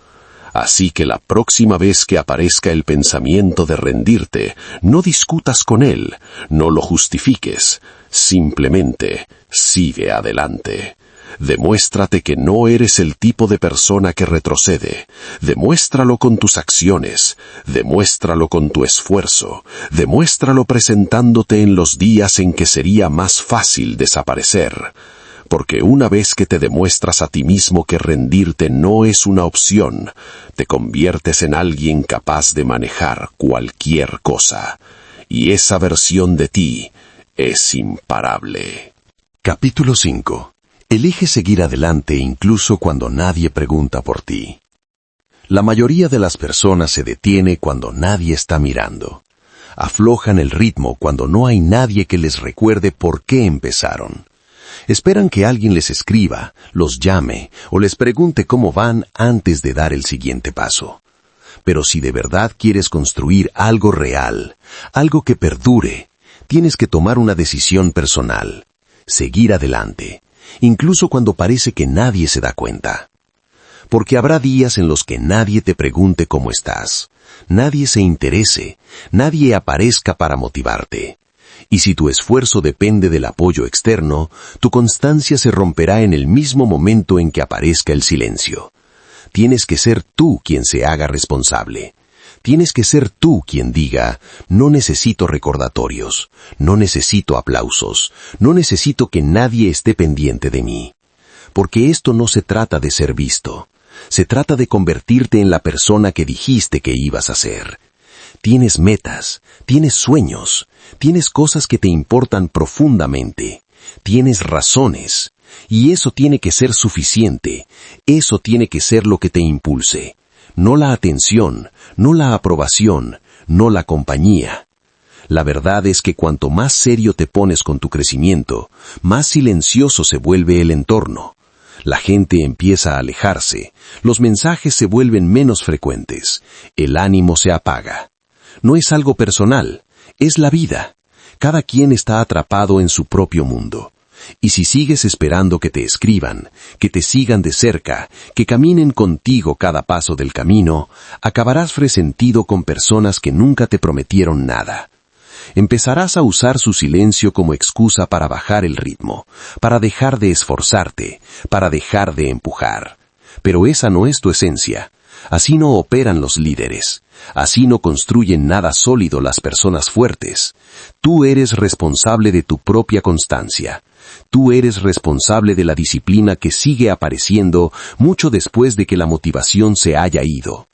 Así que la próxima vez que aparezca el pensamiento de rendirte, no discutas con él, no lo justifiques, simplemente sigue adelante. Demuéstrate que no eres el tipo de persona que retrocede. Demuéstralo con tus acciones, demuéstralo con tu esfuerzo, demuéstralo presentándote en los días en que sería más fácil desaparecer. Porque una vez que te demuestras a ti mismo que rendirte no es una opción, te conviertes en alguien capaz de manejar cualquier cosa. Y esa versión de ti es imparable. Capítulo 5. Elige seguir adelante incluso cuando nadie pregunta por ti. La mayoría de las personas se detiene cuando nadie está mirando. Aflojan el ritmo cuando no hay nadie que les recuerde por qué empezaron. Esperan que alguien les escriba, los llame o les pregunte cómo van antes de dar el siguiente paso. Pero si de verdad quieres construir algo real, algo que perdure, tienes que tomar una decisión personal. Seguir adelante. Incluso cuando parece que nadie se da cuenta. Porque habrá días en los que nadie te pregunte cómo estás, nadie se interese, nadie aparezca para motivarte. Y si tu esfuerzo depende del apoyo externo, tu constancia se romperá en el mismo momento en que aparezca el silencio. Tienes que ser tú quien se haga responsable. Tienes que ser tú quien diga, no necesito recordatorios, no necesito aplausos, no necesito que nadie esté pendiente de mí. porque esto no se trata de ser visto. Se trata de convertirte en la persona que dijiste que ibas a ser. Tienes metas, tienes sueños, tienes cosas que te importan profundamente, tienes razones, y eso tiene que ser suficiente, eso tiene que ser lo que te impulse. No la atención, no la aprobación, no la compañía. La verdad es que cuanto más serio te pones con tu crecimiento, más silencioso se vuelve el entorno. La gente empieza a alejarse, los mensajes se vuelven menos frecuentes, el ánimo se apaga. No es algo personal, es la vida. Cada quien está atrapado en su propio mundo. Y si sigues esperando que te escriban, que te sigan de cerca, que caminen contigo cada paso del camino, acabarás resentido con personas que nunca te prometieron nada. Empezarás a usar su silencio como excusa para bajar el ritmo, para dejar de esforzarte, para dejar de empujar. Pero esa no es tu esencia. Así no operan los líderes. Así no construyen nada sólido las personas fuertes. Tú eres responsable de tu propia constancia. Tú eres responsable de la disciplina que sigue apareciendo mucho después de que la motivación se haya ido.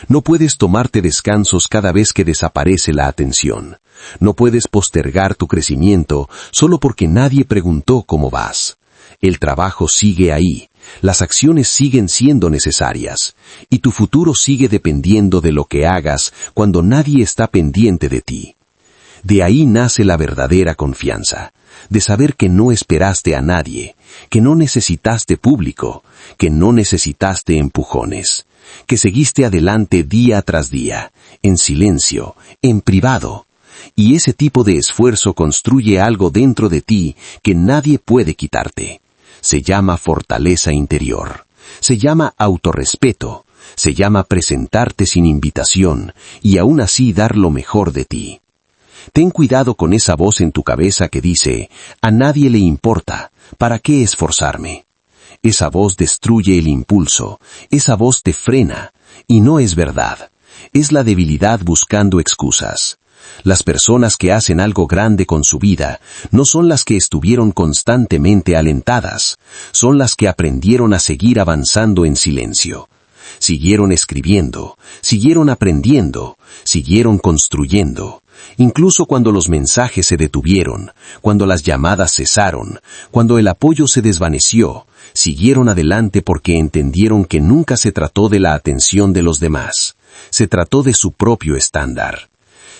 No puedes tomarte descansos cada vez que desaparece la atención. No puedes postergar tu crecimiento solo porque nadie preguntó cómo vas. El trabajo sigue ahí, las acciones siguen siendo necesarias, y tu futuro sigue dependiendo de lo que hagas cuando nadie está pendiente de ti. De ahí nace la verdadera confianza, de saber que no esperaste a nadie, que no necesitaste público, que no necesitaste empujones, que seguiste adelante día tras día, en silencio, en privado. Y ese tipo de esfuerzo construye algo dentro de ti que nadie puede quitarte. Se llama fortaleza interior, se llama autorrespeto, se llama presentarte sin invitación y aún así dar lo mejor de ti. Ten cuidado con esa voz en tu cabeza que dice, a nadie le importa, ¿para qué esforzarme? Esa voz destruye el impulso, esa voz te frena, y no es verdad. Es la debilidad buscando excusas. Las personas que hacen algo grande con su vida no son las que estuvieron constantemente alentadas, son las que aprendieron a seguir avanzando en silencio. Siguieron escribiendo, siguieron aprendiendo, siguieron construyendo. Incluso cuando los mensajes se detuvieron, cuando las llamadas cesaron, cuando el apoyo se desvaneció, siguieron adelante porque entendieron que nunca se trató de la atención de los demás, se trató de su propio estándar.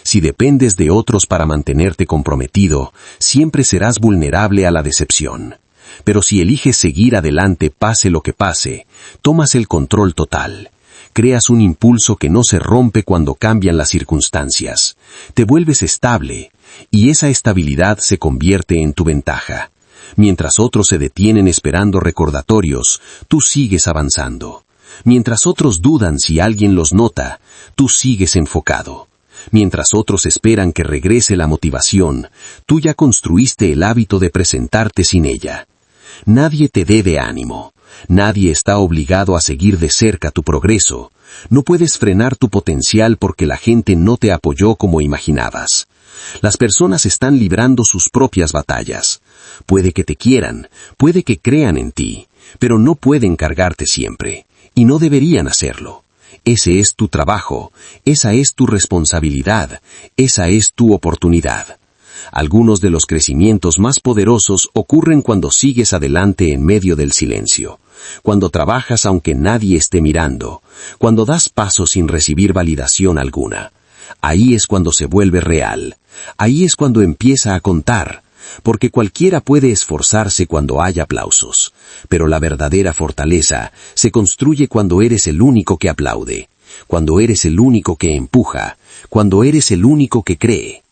Si dependes de otros para mantenerte comprometido, siempre serás vulnerable a la decepción. Pero si eliges seguir adelante pase lo que pase, tomas el control total. Creas un impulso que no se rompe cuando cambian las circunstancias. Te vuelves estable, y esa estabilidad se convierte en tu ventaja. Mientras otros se detienen esperando recordatorios, tú sigues avanzando. Mientras otros dudan si alguien los nota, tú sigues enfocado. Mientras otros esperan que regrese la motivación, tú ya construiste el hábito de presentarte sin ella. Nadie te debe ánimo. Nadie está obligado a seguir de cerca tu progreso. No puedes frenar tu potencial porque la gente no te apoyó como imaginabas. Las personas están librando sus propias batallas. Puede que te quieran, puede que crean en ti, pero no pueden cargarte siempre, y no deberían hacerlo. Ese es tu trabajo, esa es tu responsabilidad, esa es tu oportunidad. Algunos de los crecimientos más poderosos ocurren cuando sigues adelante en medio del silencio, cuando trabajas aunque nadie esté mirando, cuando das pasos sin recibir validación alguna. Ahí es cuando se vuelve real, ahí es cuando empieza a contar, porque cualquiera puede esforzarse cuando hay aplausos, pero la verdadera fortaleza se construye cuando eres el único que aplaude, cuando eres el único que empuja, cuando eres el único que cree.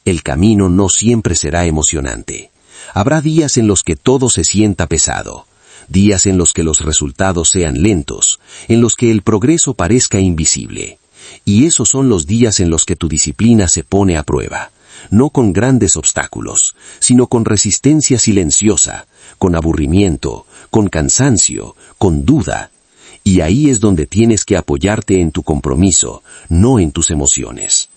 El camino no siempre será emocionante. Habrá días en los que todo se sienta pesado, días en los que los resultados sean lentos, en los que el progreso parezca invisible. Y esos son los días en los que tu disciplina se pone a prueba, no con grandes obstáculos, sino con resistencia silenciosa, con aburrimiento, con cansancio, con duda. Y ahí es donde tienes que apoyarte en tu compromiso, no en tus emociones.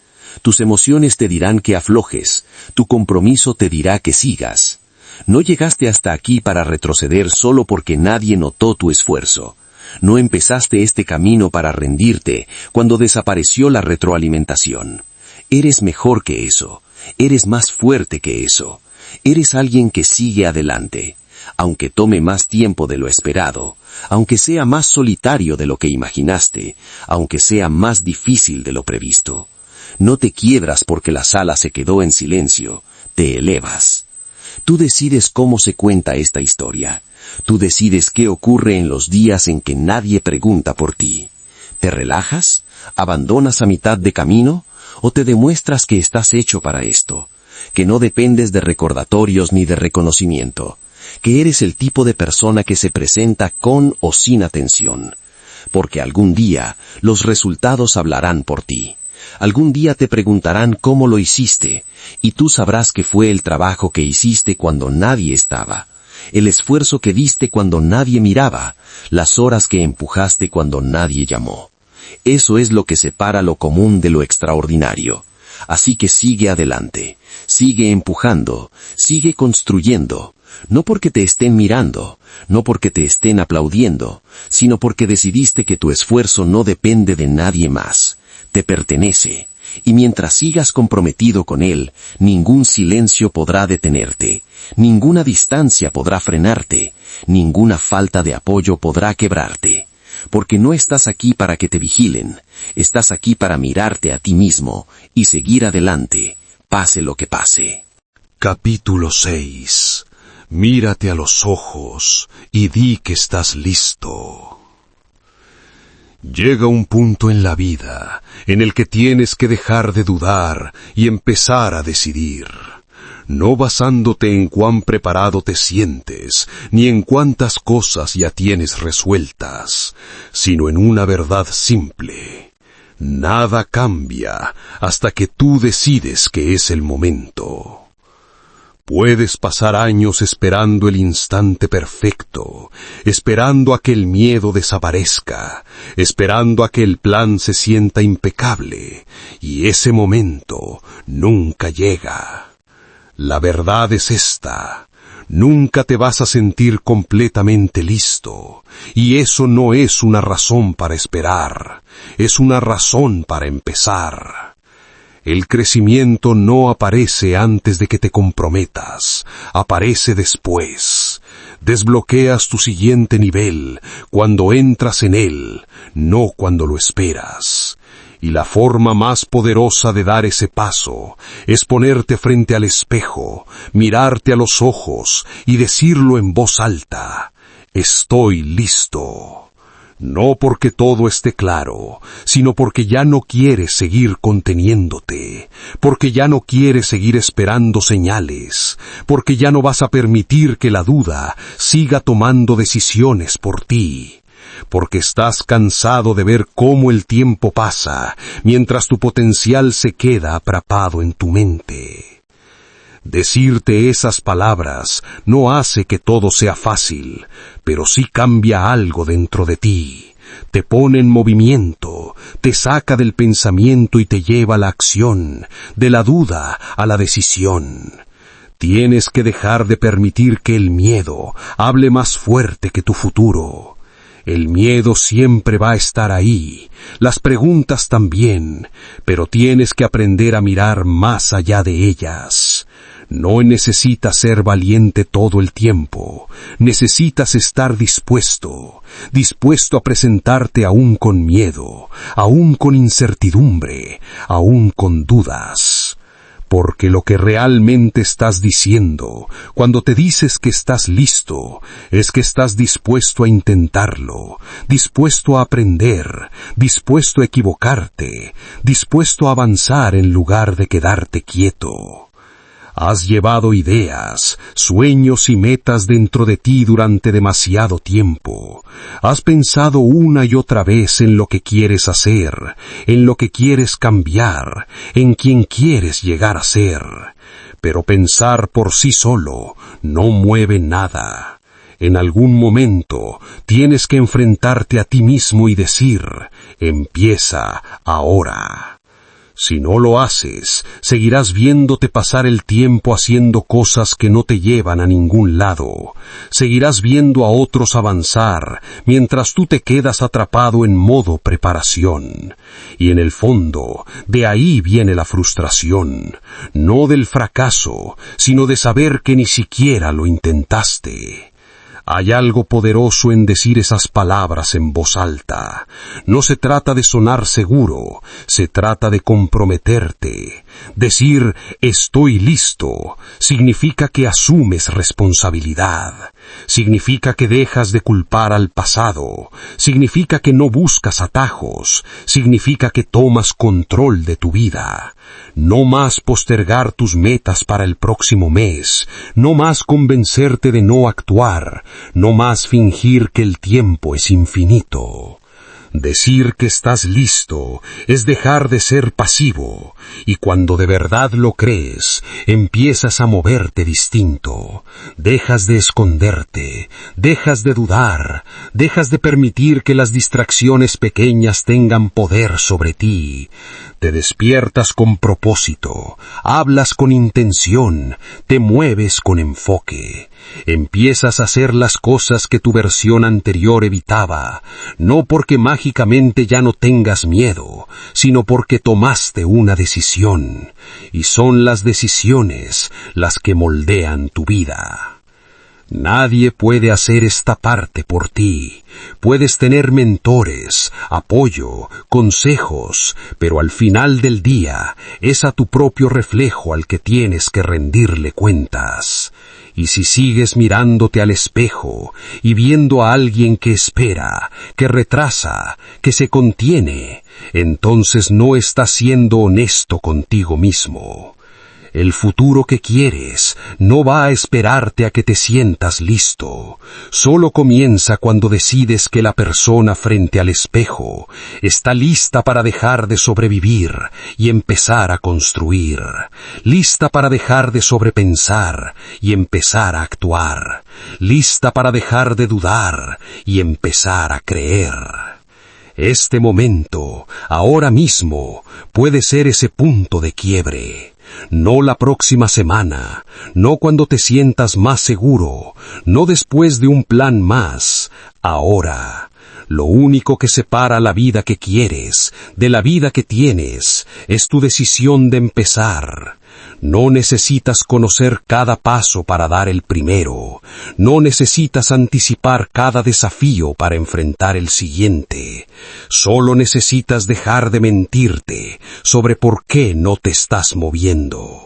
Tus emociones te dirán que aflojes, tu compromiso te dirá que sigas. No llegaste hasta aquí para retroceder solo porque nadie notó tu esfuerzo. No empezaste este camino para rendirte cuando desapareció la retroalimentación. Eres mejor que eso. Eres más fuerte que eso. Eres alguien que sigue adelante. Aunque tome más tiempo de lo esperado, aunque sea más solitario de lo que imaginaste, aunque sea más difícil de lo previsto. No te quiebras porque la sala se quedó en silencio, te elevas. Tú decides cómo se cuenta esta historia. Tú decides qué ocurre en los días en que nadie pregunta por ti. ¿Te relajas? ¿Abandonas a mitad de camino? ¿O te demuestras que estás hecho para esto? Que no dependes de recordatorios ni de reconocimiento. Que eres el tipo de persona que se presenta con o sin atención. Porque algún día los resultados hablarán por ti. Algún día te preguntarán cómo lo hiciste, y tú sabrás que fue el trabajo que hiciste cuando nadie estaba, el esfuerzo que diste cuando nadie miraba, las horas que empujaste cuando nadie llamó. Eso es lo que separa lo común de lo extraordinario. Así que sigue adelante, sigue empujando, sigue construyendo, no porque te estén mirando, no porque te estén aplaudiendo, sino porque decidiste que tu esfuerzo no depende de nadie más. Te pertenece, y mientras sigas comprometido con él, ningún silencio podrá detenerte, ninguna distancia podrá frenarte, ninguna falta de apoyo podrá quebrarte, porque no estás aquí para que te vigilen, estás aquí para mirarte a ti mismo y seguir adelante, pase lo que pase. Capítulo 6. Mírate a los ojos y di que estás listo. Llega un punto en la vida en el que tienes que dejar de dudar y empezar a decidir, no basándote en cuán preparado te sientes, ni en cuántas cosas ya tienes resueltas, sino en una verdad simple. Nada cambia hasta que tú decides que es el momento. Puedes pasar años esperando el instante perfecto, esperando a que el miedo desaparezca, esperando a que el plan se sienta impecable, y ese momento nunca llega. La verdad es esta: nunca te vas a sentir completamente listo, y eso no es una razón para esperar, es una razón para empezar. El crecimiento no aparece antes de que te comprometas, aparece después. Desbloqueas tu siguiente nivel cuando entras en él, no cuando lo esperas. Y la forma más poderosa de dar ese paso es ponerte frente al espejo, mirarte a los ojos y decirlo en voz alta: estoy listo. No porque todo esté claro, sino porque ya no quieres seguir conteniéndote, porque ya no quieres seguir esperando señales, porque ya no vas a permitir que la duda siga tomando decisiones por ti, porque estás cansado de ver cómo el tiempo pasa mientras tu potencial se queda atrapado en tu mente. Decirte esas palabras no hace que todo sea fácil, pero sí cambia algo dentro de ti. Te pone en movimiento, te saca del pensamiento y te lleva a la acción, de la duda a la decisión. Tienes que dejar de permitir que el miedo hable más fuerte que tu futuro. El miedo siempre va a estar ahí, las preguntas también, pero tienes que aprender a mirar más allá de ellas. No necesitas ser valiente todo el tiempo, necesitas estar dispuesto a presentarte aún con miedo, aún con incertidumbre, aún con dudas. Porque lo que realmente estás diciendo cuando te dices que estás listo es que estás dispuesto a intentarlo, dispuesto a aprender, dispuesto a equivocarte, dispuesto a avanzar en lugar de quedarte quieto. Has llevado ideas, sueños y metas dentro de ti durante demasiado tiempo. Has pensado una y otra vez en lo que quieres hacer, en lo que quieres cambiar, en quién quieres llegar a ser. Pero pensar por sí solo no mueve nada. En algún momento tienes que enfrentarte a ti mismo y decir: empieza ahora. Si no lo haces, seguirás viéndote pasar el tiempo haciendo cosas que no te llevan a ningún lado. Seguirás viendo a otros avanzar, mientras tú te quedas atrapado en modo preparación. Y en el fondo, de ahí viene la frustración, no del fracaso, sino de saber que ni siquiera lo intentaste. Hay algo poderoso en decir esas palabras en voz alta. No se trata de sonar seguro, se trata de comprometerte. Decir "estoy listo" significa que asumes responsabilidad. Significa que dejas de culpar al pasado. Significa que no buscas atajos. Significa que tomas control de tu vida. No más postergar tus metas para el próximo mes. No más convencerte de no actuar. No más fingir que el tiempo es infinito. Decir que estás listo es dejar de ser pasivo, y cuando de verdad lo crees, empiezas a moverte distinto. Dejas de esconderte, dejas de dudar, dejas de permitir que las distracciones pequeñas tengan poder sobre ti. Te despiertas con propósito, hablas con intención, te mueves con enfoque. Empiezas a hacer las cosas que tu versión anterior evitaba, no porque mágicamente ya no tengas miedo, sino porque tomaste una decisión, y son las decisiones las que moldean tu vida. Nadie puede hacer esta parte por ti. Puedes tener mentores, apoyo, consejos, pero al final del día es a tu propio reflejo al que tienes que rendirle cuentas. Y si sigues mirándote al espejo y viendo a alguien que espera, que retrasa, que se contiene, entonces no estás siendo honesto contigo mismo. El futuro que quieres no va a esperarte a que te sientas listo. Solo comienza cuando decides que la persona frente al espejo está lista para dejar de sobrevivir y empezar a construir. Lista para dejar de sobrepensar y empezar a actuar. Lista para dejar de dudar y empezar a creer. Este momento, ahora mismo, puede ser ese punto de quiebre. No la próxima semana, no cuando te sientas más seguro, no después de un plan más, ahora. Lo único que separa la vida que quieres de la vida que tienes es tu decisión de empezar. No necesitas conocer cada paso para dar el primero. No necesitas anticipar cada desafío para enfrentar el siguiente. Solo necesitas dejar de mentirte sobre por qué no te estás moviendo.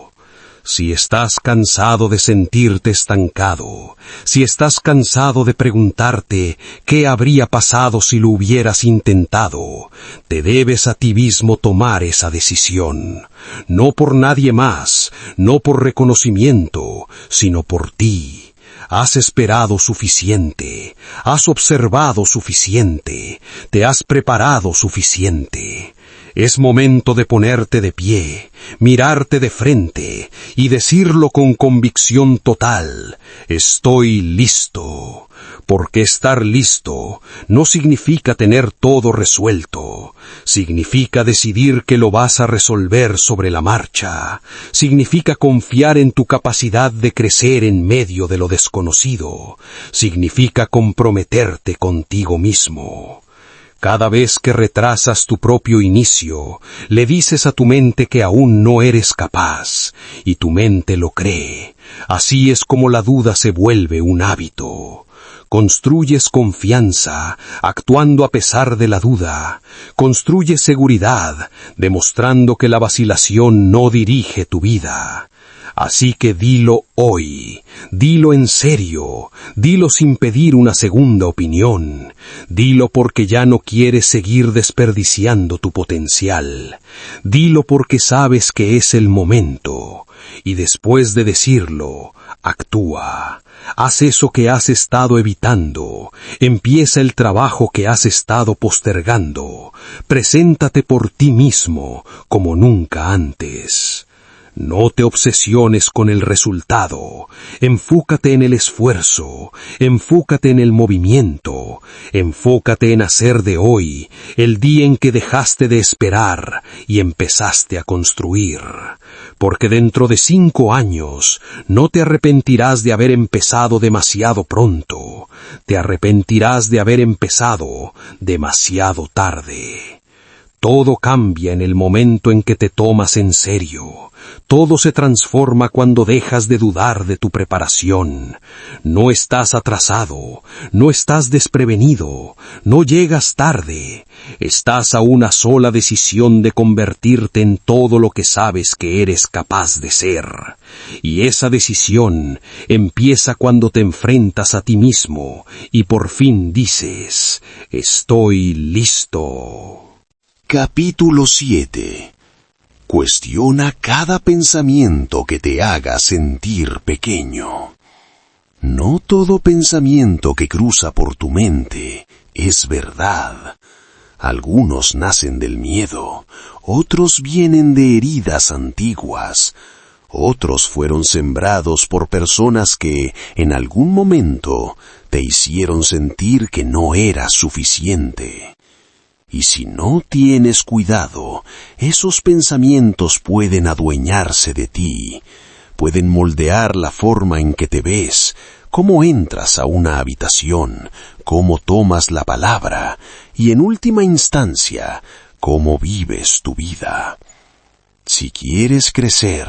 Si estás cansado de sentirte estancado, si estás cansado de preguntarte qué habría pasado si lo hubieras intentado, te debes a ti mismo tomar esa decisión. No por nadie más, no por reconocimiento, sino por ti. Has esperado suficiente, has observado suficiente, te has preparado suficiente. Es momento de ponerte de pie, mirarte de frente y decirlo con convicción total: estoy listo. Porque estar listo no significa tener todo resuelto. Significa decidir que lo vas a resolver sobre la marcha. Significa confiar en tu capacidad de crecer en medio de lo desconocido. Significa comprometerte contigo mismo. Cada vez que retrasas tu propio inicio, le dices a tu mente que aún no eres capaz, y tu mente lo cree. Así es como la duda se vuelve un hábito. Construyes confianza, actuando a pesar de la duda. Construyes seguridad, demostrando que la vacilación no dirige tu vida. Así que dilo hoy, dilo en serio, dilo sin pedir una segunda opinión, dilo porque ya no quieres seguir desperdiciando tu potencial, dilo porque sabes que es el momento, y después de decirlo, actúa. Haz eso que has estado evitando, empieza el trabajo que has estado postergando, preséntate por ti mismo como nunca antes. No te obsesiones con el resultado. Enfócate en el esfuerzo. Enfócate en el movimiento. Enfócate en hacer de hoy el día en que dejaste de esperar y empezaste a construir. Porque dentro de 5 años no te arrepentirás de haber empezado demasiado pronto. Te arrepentirás de haber empezado demasiado tarde. Todo cambia en el momento en que te tomas en serio. Todo se transforma cuando dejas de dudar de tu preparación. No estás atrasado, no estás desprevenido, no llegas tarde. Estás a una sola decisión de convertirte en todo lo que sabes que eres capaz de ser. Y esa decisión empieza cuando te enfrentas a ti mismo y por fin dices: estoy listo. Capítulo 7. Cuestiona cada pensamiento que te haga sentir pequeño. No todo pensamiento que cruza por tu mente es verdad. Algunos nacen del miedo, otros vienen de heridas antiguas, otros fueron sembrados por personas que, en algún momento, te hicieron sentir que no eras suficiente. Y si no tienes cuidado, esos pensamientos pueden adueñarse de ti, pueden moldear la forma en que te ves, cómo entras a una habitación, cómo tomas la palabra y, en última instancia, cómo vives tu vida. Si quieres crecer,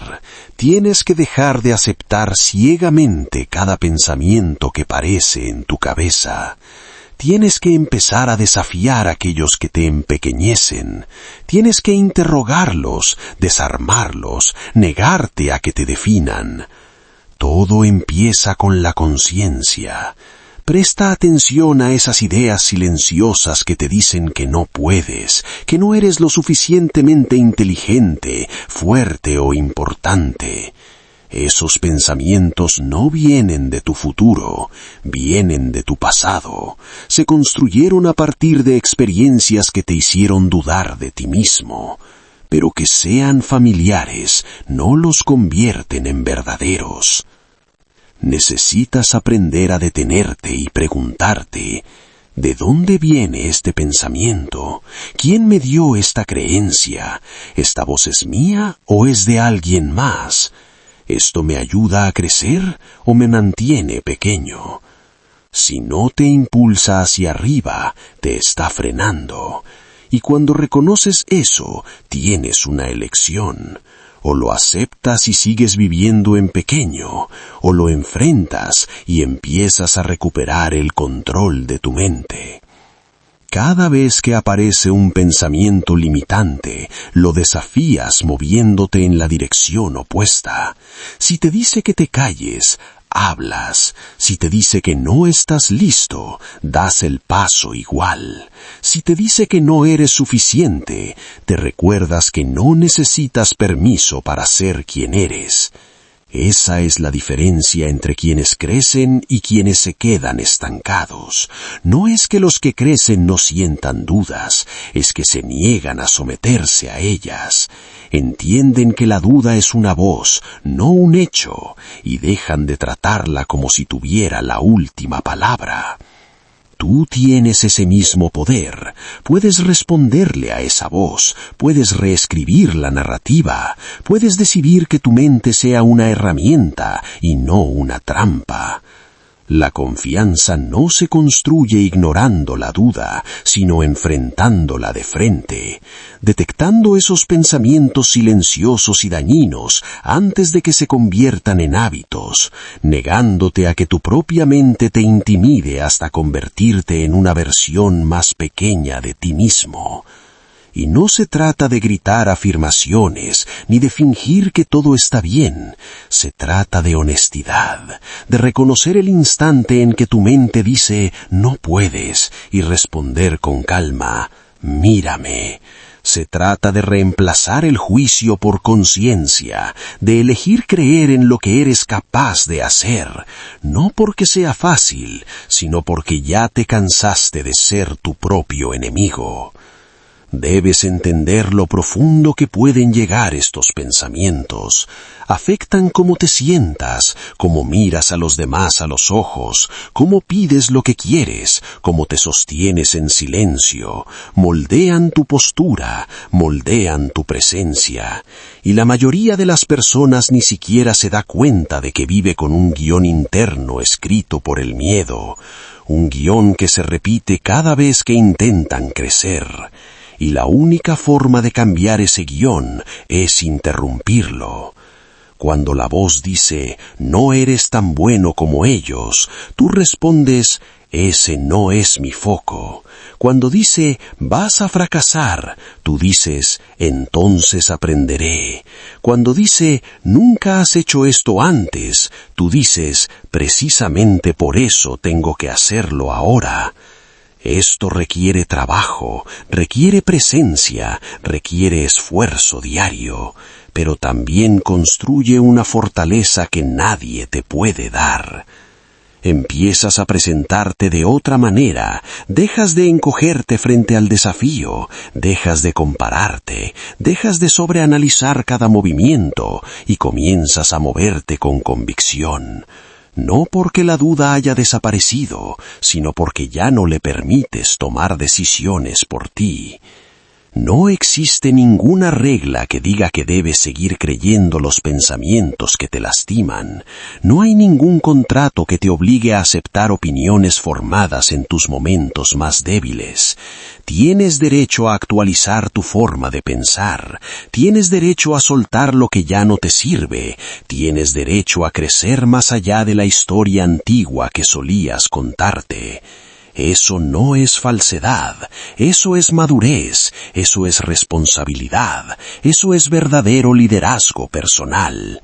tienes que dejar de aceptar ciegamente cada pensamiento que aparece en tu cabeza. Tienes que empezar a desafiar a aquellos que te empequeñecen. Tienes que interrogarlos, desarmarlos, negarte a que te definan. Todo empieza con la conciencia. Presta atención a esas ideas silenciosas que te dicen que no puedes, que no eres lo suficientemente inteligente, fuerte o importante. Esos pensamientos no vienen de tu futuro, vienen de tu pasado. Se construyeron a partir de experiencias que te hicieron dudar de ti mismo. Pero que sean familiares no los convierten en verdaderos. Necesitas aprender a detenerte y preguntarte: ¿de dónde viene este pensamiento? ¿Quién me dio esta creencia? ¿Esta voz es mía o es de alguien más? ¿Esto me ayuda a crecer o me mantiene pequeño? Si no te impulsa hacia arriba, te está frenando. Y cuando reconoces eso, tienes una elección. O lo aceptas y sigues viviendo en pequeño, o lo enfrentas y empiezas a recuperar el control de tu mente. Cada vez que aparece un pensamiento limitante, lo desafías moviéndote en la dirección opuesta. Si te dice que te calles, hablas. Si te dice que no estás listo, das el paso igual. Si te dice que no eres suficiente, te recuerdas que no necesitas permiso para ser quien eres. Esa es la diferencia entre quienes crecen y quienes se quedan estancados. No es que los que crecen no sientan dudas, es que se niegan a someterse a ellas. Entienden que la duda es una voz, no un hecho, y dejan de tratarla como si tuviera la última palabra. Tú tienes ese mismo poder. Puedes responderle a esa voz, puedes reescribir la narrativa, puedes decidir que tu mente sea una herramienta y no una trampa. La confianza no se construye ignorando la duda, sino enfrentándola de frente, detectando esos pensamientos silenciosos y dañinos antes de que se conviertan en hábitos, negándote a que tu propia mente te intimide hasta convertirte en una versión más pequeña de ti mismo. Y no se trata de gritar afirmaciones, ni de fingir que todo está bien. Se trata de honestidad, de reconocer el instante en que tu mente dice «no puedes» y responder con calma «mírame». Se trata de reemplazar el juicio por conciencia, de elegir creer en lo que eres capaz de hacer, no porque sea fácil, sino porque ya te cansaste de ser tu propio enemigo. Debes entender lo profundo que pueden llegar estos pensamientos. Afectan cómo te sientas, cómo miras a los demás a los ojos, cómo pides lo que quieres, cómo te sostienes en silencio. Moldean tu postura, moldean tu presencia. Y la mayoría de las personas ni siquiera se da cuenta de que vive con un guión interno escrito por el miedo. Un guión que se repite cada vez que intentan crecer. Y la única forma de cambiar ese guión es interrumpirlo. Cuando la voz dice, no eres tan bueno como ellos, tú respondes, ese no es mi foco. Cuando dice, vas a fracasar, tú dices, entonces aprenderé. Cuando dice, nunca has hecho esto antes, tú dices, precisamente por eso tengo que hacerlo ahora. Esto requiere trabajo, requiere presencia, requiere esfuerzo diario, pero también construye una fortaleza que nadie te puede dar. Empiezas a presentarte de otra manera, dejas de encogerte frente al desafío, dejas de compararte, dejas de sobreanalizar cada movimiento y comienzas a moverte con convicción. No porque la duda haya desaparecido, sino porque ya no le permites tomar decisiones por ti. No existe ninguna regla que diga que debes seguir creyendo los pensamientos que te lastiman. No hay ningún contrato que te obligue a aceptar opiniones formadas en tus momentos más débiles. Tienes derecho a actualizar tu forma de pensar. Tienes derecho a soltar lo que ya no te sirve. Tienes derecho a crecer más allá de la historia antigua que solías contarte. Eso no es falsedad, eso es madurez, eso es responsabilidad, eso es verdadero liderazgo personal.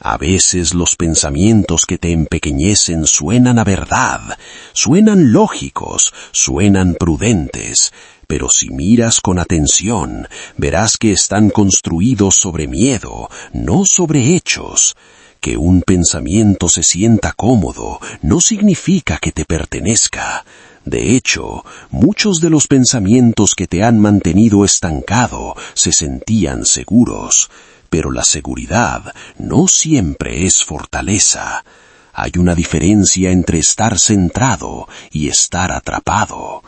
A veces los pensamientos que te empequeñecen suenan a verdad, suenan lógicos, suenan prudentes, pero si miras con atención, verás que están construidos sobre miedo, no sobre hechos. Que un pensamiento se sienta cómodo no significa que te pertenezca. De hecho, muchos de los pensamientos que te han mantenido estancado se sentían seguros, pero la seguridad no siempre es fortaleza. Hay una diferencia entre estar centrado y estar atrapado.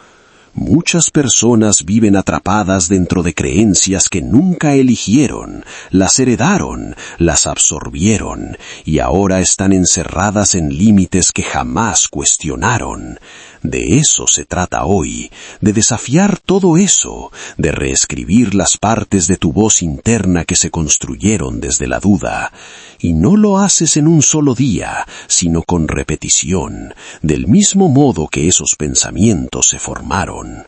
Muchas personas viven atrapadas dentro de creencias que nunca eligieron, las heredaron, las absorbieron y ahora están encerradas en límites que jamás cuestionaron. De eso se trata hoy, de desafiar todo eso, de reescribir las partes de tu voz interna que se construyeron desde la duda. Y no lo haces en un solo día, sino con repetición, del mismo modo que esos pensamientos se formaron.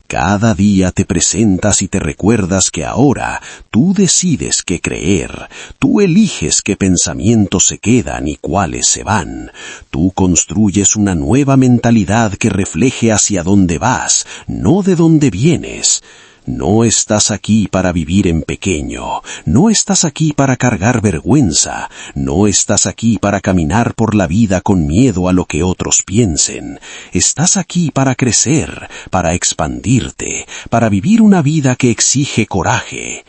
Cada día te presentas y te recuerdas que ahora tú decides qué creer, tú eliges qué pensamientos se quedan y cuáles se van. Tú construyes una nueva mentalidad que refleje hacia dónde vas, no de dónde vienes. No estás aquí para vivir en pequeño, no estás aquí para cargar vergüenza, no estás aquí para caminar por la vida con miedo a lo que otros piensen. Estás aquí para crecer, para expandirte, para vivir una vida que exige coraje.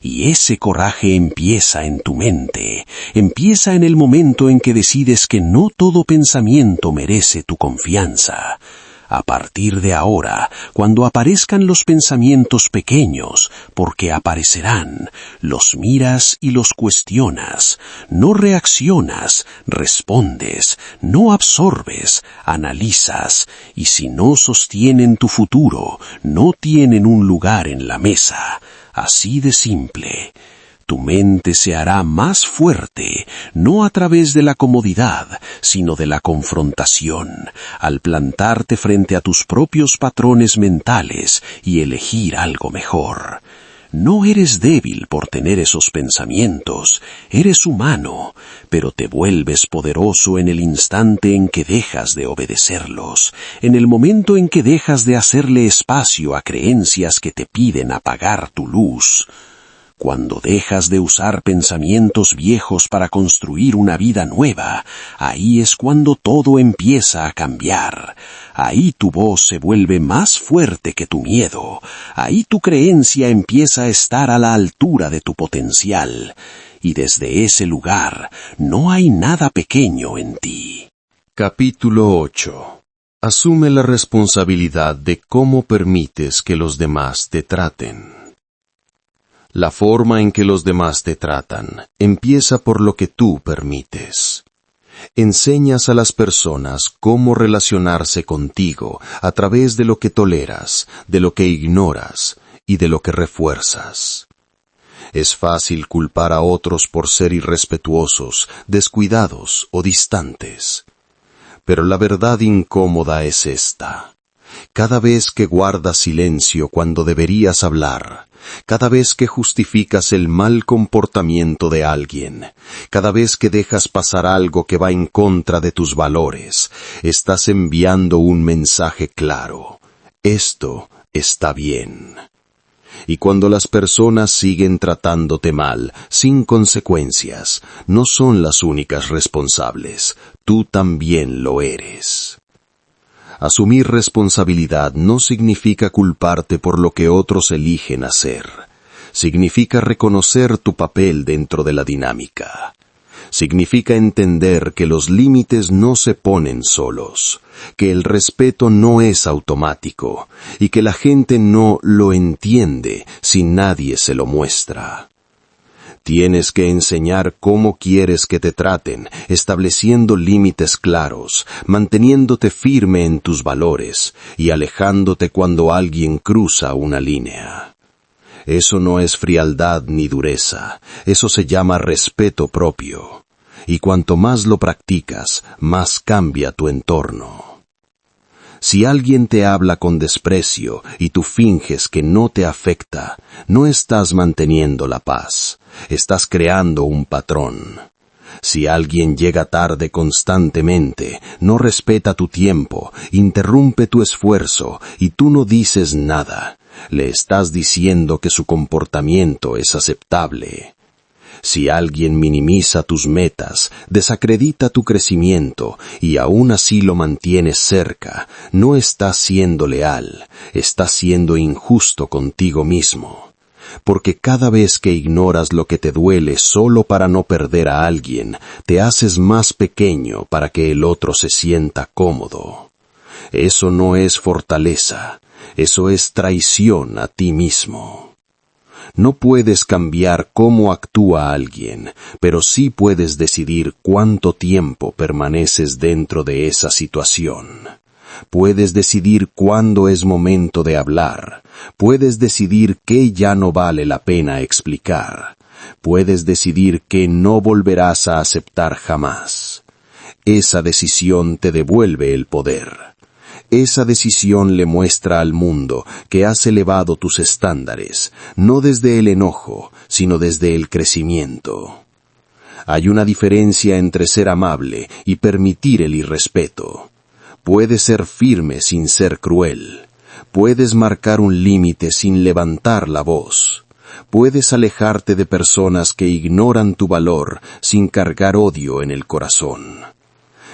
Y ese coraje empieza en tu mente, empieza en el momento en que decides que no todo pensamiento merece tu confianza. A partir de ahora, cuando aparezcan los pensamientos pequeños, porque aparecerán, los miras y los cuestionas, no reaccionas, respondes, no absorbes, analizas, y si no sostienen tu futuro, no tienen un lugar en la mesa. Así de simple. Tu mente se hará más fuerte, no a través de la comodidad, sino de la confrontación, al plantarte frente a tus propios patrones mentales y elegir algo mejor. No eres débil por tener esos pensamientos, eres humano, pero te vuelves poderoso en el instante en que dejas de obedecerlos, en el momento en que dejas de hacerle espacio a creencias que te piden apagar tu luz. Cuando dejas de usar pensamientos viejos para construir una vida nueva, ahí es cuando todo empieza a cambiar. Ahí tu voz se vuelve más fuerte que tu miedo. Ahí tu creencia empieza a estar a la altura de tu potencial. Y desde ese lugar no hay nada pequeño en ti. Capítulo 8. Asume la responsabilidad de cómo permites que los demás te traten. La forma en que los demás te tratan empieza por lo que tú permites. Enseñas a las personas cómo relacionarse contigo a través de lo que toleras, de lo que ignoras y de lo que refuerzas. Es fácil culpar a otros por ser irrespetuosos, descuidados o distantes. Pero la verdad incómoda es esta. Cada vez que guardas silencio cuando deberías hablar, cada vez que justificas el mal comportamiento de alguien, cada vez que dejas pasar algo que va en contra de tus valores, estás enviando un mensaje claro. Esto está bien. Y cuando las personas siguen tratándote mal, sin consecuencias, no son las únicas responsables. Tú también lo eres. Asumir responsabilidad no significa culparte por lo que otros eligen hacer. Significa reconocer tu papel dentro de la dinámica. Significa entender que los límites no se ponen solos, que el respeto no es automático y que la gente no lo entiende si nadie se lo muestra. Tienes que enseñar cómo quieres que te traten, estableciendo límites claros, manteniéndote firme en tus valores y alejándote cuando alguien cruza una línea. Eso no es frialdad ni dureza, eso se llama respeto propio. Y cuanto más lo practicas, más cambia tu entorno. Si alguien te habla con desprecio y tú finges que no te afecta, no estás manteniendo la paz, estás creando un patrón. Si alguien llega tarde constantemente, no respeta tu tiempo, interrumpe tu esfuerzo y tú no dices nada, le estás diciendo que su comportamiento es aceptable. Si alguien minimiza tus metas, desacredita tu crecimiento y aún así lo mantienes cerca, no estás siendo leal, estás siendo injusto contigo mismo. Porque cada vez que ignoras lo que te duele solo para no perder a alguien, te haces más pequeño para que el otro se sienta cómodo. Eso no es fortaleza, eso es traición a ti mismo. No puedes cambiar cómo actúa alguien, pero sí puedes decidir cuánto tiempo permaneces dentro de esa situación. Puedes decidir cuándo es momento de hablar. Puedes decidir qué ya no vale la pena explicar. Puedes decidir qué no volverás a aceptar jamás. Esa decisión te devuelve el poder. Esa decisión le muestra al mundo que has elevado tus estándares, no desde el enojo, sino desde el crecimiento. Hay una diferencia entre ser amable y permitir el irrespeto. Puedes ser firme sin ser cruel. Puedes marcar un límite sin levantar la voz. Puedes alejarte de personas que ignoran tu valor sin cargar odio en el corazón.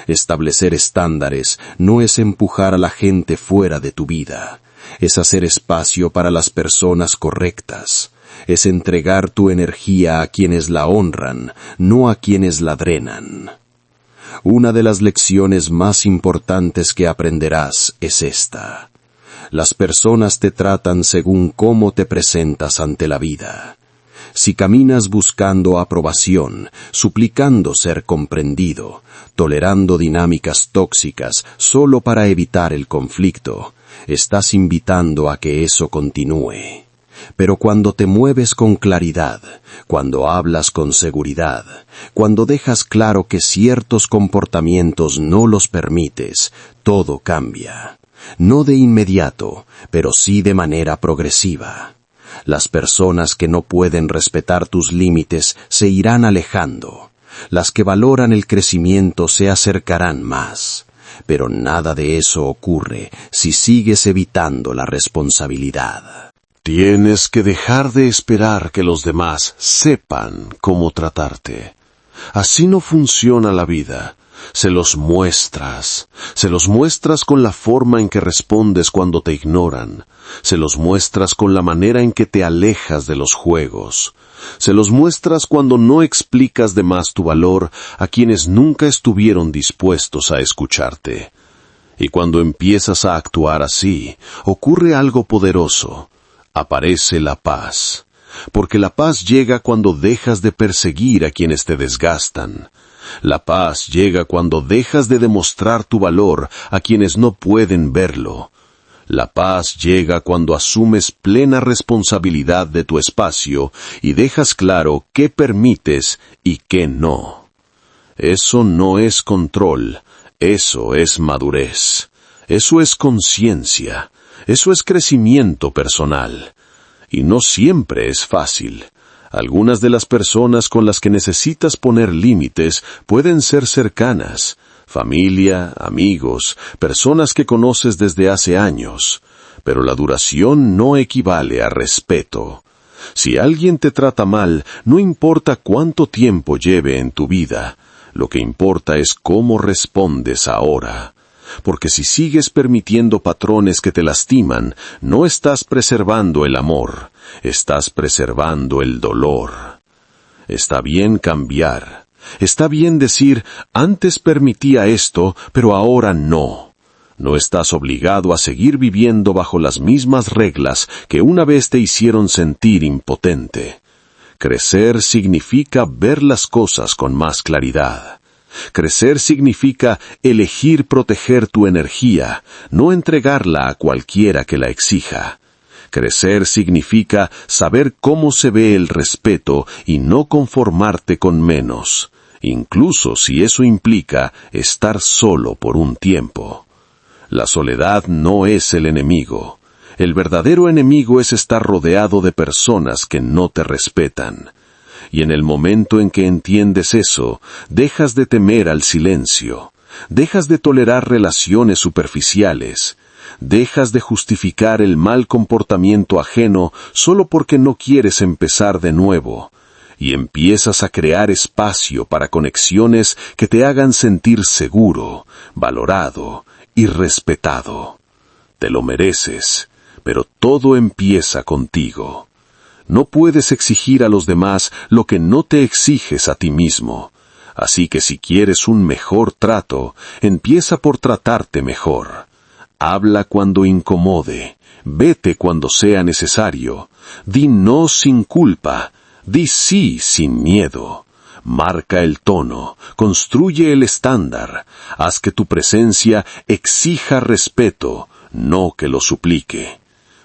Establecer estándares no es empujar a la gente fuera de tu vida, es hacer espacio para las personas correctas, es entregar tu energía a quienes la honran, no a quienes la drenan. Una de las lecciones más importantes que aprenderás es esta. Las personas te tratan según cómo te presentas ante la vida. Si caminas buscando aprobación, suplicando ser comprendido, tolerando dinámicas tóxicas solo para evitar el conflicto, estás invitando a que eso continúe. Pero cuando te mueves con claridad, cuando hablas con seguridad, cuando dejas claro que ciertos comportamientos no los permites, todo cambia. No de inmediato, pero sí de manera progresiva. Las personas que no pueden respetar tus límites se irán alejando. Las que valoran el crecimiento se acercarán más. Pero nada de eso ocurre si sigues evitando la responsabilidad. Tienes que dejar de esperar que los demás sepan cómo tratarte. Así no funciona la vida. Se los muestras con la forma en que respondes cuando te ignoran, se los muestras con la manera en que te alejas de los juegos, se los muestras cuando no explicas de más tu valor a quienes nunca estuvieron dispuestos a escucharte. Y cuando empiezas a actuar así, ocurre algo poderoso. Aparece la paz. Porque la paz llega cuando dejas de perseguir a quienes te desgastan. La paz llega cuando dejas de demostrar tu valor a quienes no pueden verlo. La paz llega cuando asumes plena responsabilidad de tu espacio y dejas claro qué permites y qué no. Eso no es control, eso es madurez, eso es conciencia, eso es crecimiento personal. Y no siempre es fácil. Algunas de las personas con las que necesitas poner límites pueden ser cercanas, familia, amigos, personas que conoces desde hace años, pero la duración no equivale a respeto. Si alguien te trata mal, no importa cuánto tiempo lleve en tu vida, lo que importa es cómo respondes ahora. Porque si sigues permitiendo patrones que te lastiman, no estás preservando el amor, estás preservando el dolor. Está bien cambiar. Está bien decir, antes permitía esto, pero ahora no. No estás obligado a seguir viviendo bajo las mismas reglas que una vez te hicieron sentir impotente. Crecer significa ver las cosas con más claridad. Crecer significa elegir proteger tu energía, no entregarla a cualquiera que la exija. Crecer significa saber cómo se ve el respeto y no conformarte con menos, incluso si eso implica estar solo por un tiempo. La soledad no es el enemigo. El verdadero enemigo es estar rodeado de personas que no te respetan. Y en el momento en que entiendes eso, dejas de temer al silencio, dejas de tolerar relaciones superficiales, dejas de justificar el mal comportamiento ajeno solo porque no quieres empezar de nuevo, y empiezas a crear espacio para conexiones que te hagan sentir seguro, valorado y respetado. Te lo mereces, pero todo empieza contigo. No puedes exigir a los demás lo que no te exiges a ti mismo. Así que si quieres un mejor trato, empieza por tratarte mejor. Habla cuando incomode, vete cuando sea necesario, di no sin culpa, di sí sin miedo. Marca el tono, construye el estándar, haz que tu presencia exija respeto, no que lo suplique.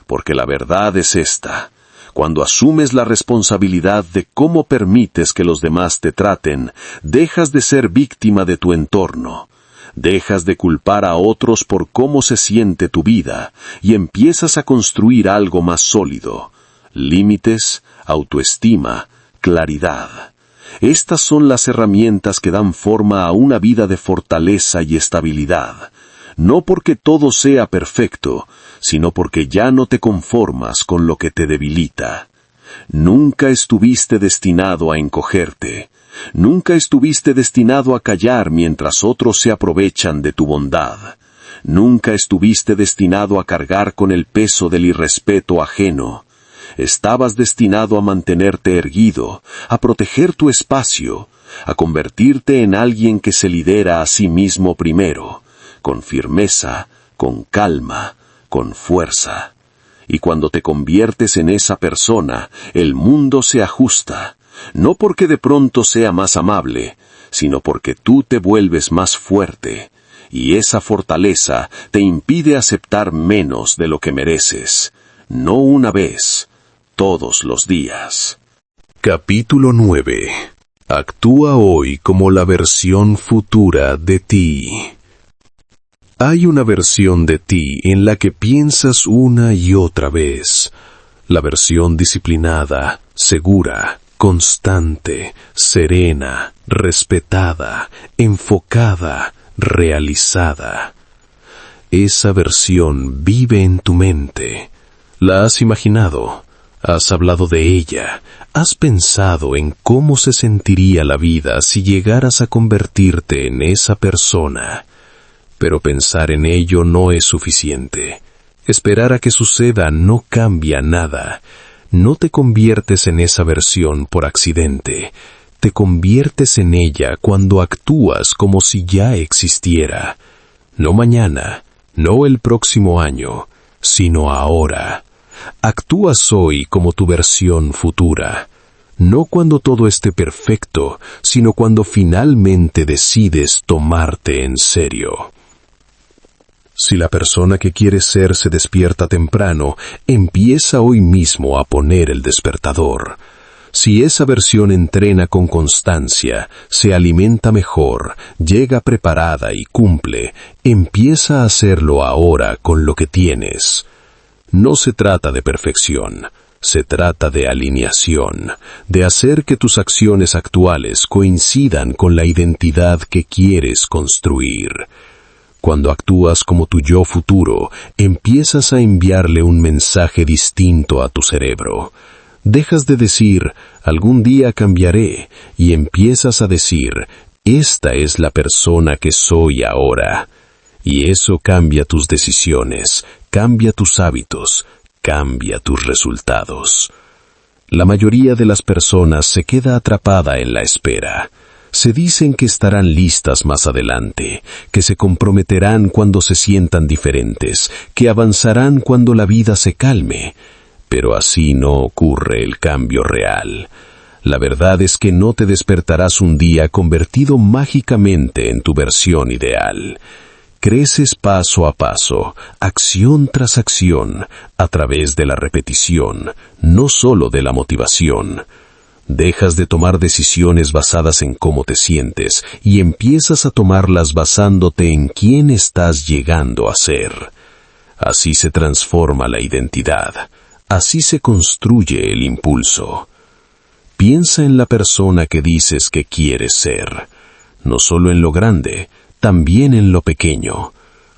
Porque la verdad es esta. Cuando asumes la responsabilidad de cómo permites que los demás te traten, dejas de ser víctima de tu entorno. Dejas de culpar a otros por cómo se siente tu vida y empiezas a construir algo más sólido. Límites, autoestima, claridad. Estas son las herramientas que dan forma a una vida de fortaleza y estabilidad. No porque todo sea perfecto, sino porque ya no te conformas con lo que te debilita. Nunca estuviste destinado a encogerte. Nunca estuviste destinado a callar mientras otros se aprovechan de tu bondad. Nunca estuviste destinado a cargar con el peso del irrespeto ajeno. Estabas destinado a mantenerte erguido, a proteger tu espacio, a convertirte en alguien que se lidera a sí mismo primero, con firmeza, con calma, con fuerza. Y cuando te conviertes en esa persona, el mundo se ajusta, no porque de pronto sea más amable, sino porque tú te vuelves más fuerte, y esa fortaleza te impide aceptar menos de lo que mereces, no una vez, todos los días. Capítulo 9. Actúa hoy como la versión futura de ti. Hay una versión de ti en la que piensas una y otra vez. La versión disciplinada, segura, constante, serena, respetada, enfocada, realizada. Esa versión vive en tu mente. La has imaginado, has hablado de ella, has pensado en cómo se sentiría la vida si llegaras a convertirte en esa persona. Pero pensar en ello no es suficiente. Esperar a que suceda no cambia nada. No te conviertes en esa versión por accidente. Te conviertes en ella cuando actúas como si ya existiera. No mañana, no el próximo año, sino ahora. Actúas hoy como tu versión futura. No cuando todo esté perfecto, sino cuando finalmente decides tomarte en serio. Si la persona que quieres ser se despierta temprano, empieza hoy mismo a poner el despertador. Si esa versión entrena con constancia, se alimenta mejor, llega preparada y cumple, empieza a hacerlo ahora con lo que tienes. No se trata de perfección, se trata de alineación, de hacer que tus acciones actuales coincidan con la identidad que quieres construir. Cuando actúas como tu yo futuro, empiezas a enviarle un mensaje distinto a tu cerebro. Dejas de decir, algún día cambiaré, y empiezas a decir, esta es la persona que soy ahora. Y eso cambia tus decisiones, cambia tus hábitos, cambia tus resultados. La mayoría de las personas se queda atrapada en la espera. Se dicen que estarán listas más adelante, que se comprometerán cuando se sientan diferentes, que avanzarán cuando la vida se calme. Pero así no ocurre el cambio real. La verdad es que no te despertarás un día convertido mágicamente en tu versión ideal. Creces paso a paso, acción tras acción, a través de la repetición, no solo de la motivación. Dejas de tomar decisiones basadas en cómo te sientes y empiezas a tomarlas basándote en quién estás llegando a ser. Así se transforma la identidad. Así se construye el impulso. Piensa en la persona que dices que quieres ser. No solo en lo grande, también en lo pequeño.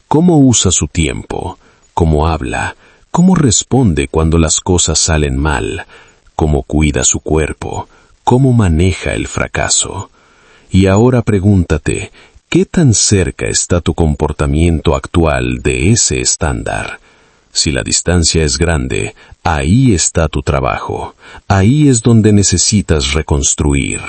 ¿Cómo usa su tiempo? ¿Cómo habla? ¿Cómo responde cuando las cosas salen mal? ¿Cómo cuida su cuerpo? ¿Cómo maneja el fracaso? Y ahora pregúntate, ¿qué tan cerca está tu comportamiento actual de ese estándar? Si la distancia es grande, ahí está tu trabajo. Ahí es donde necesitas reconstruir.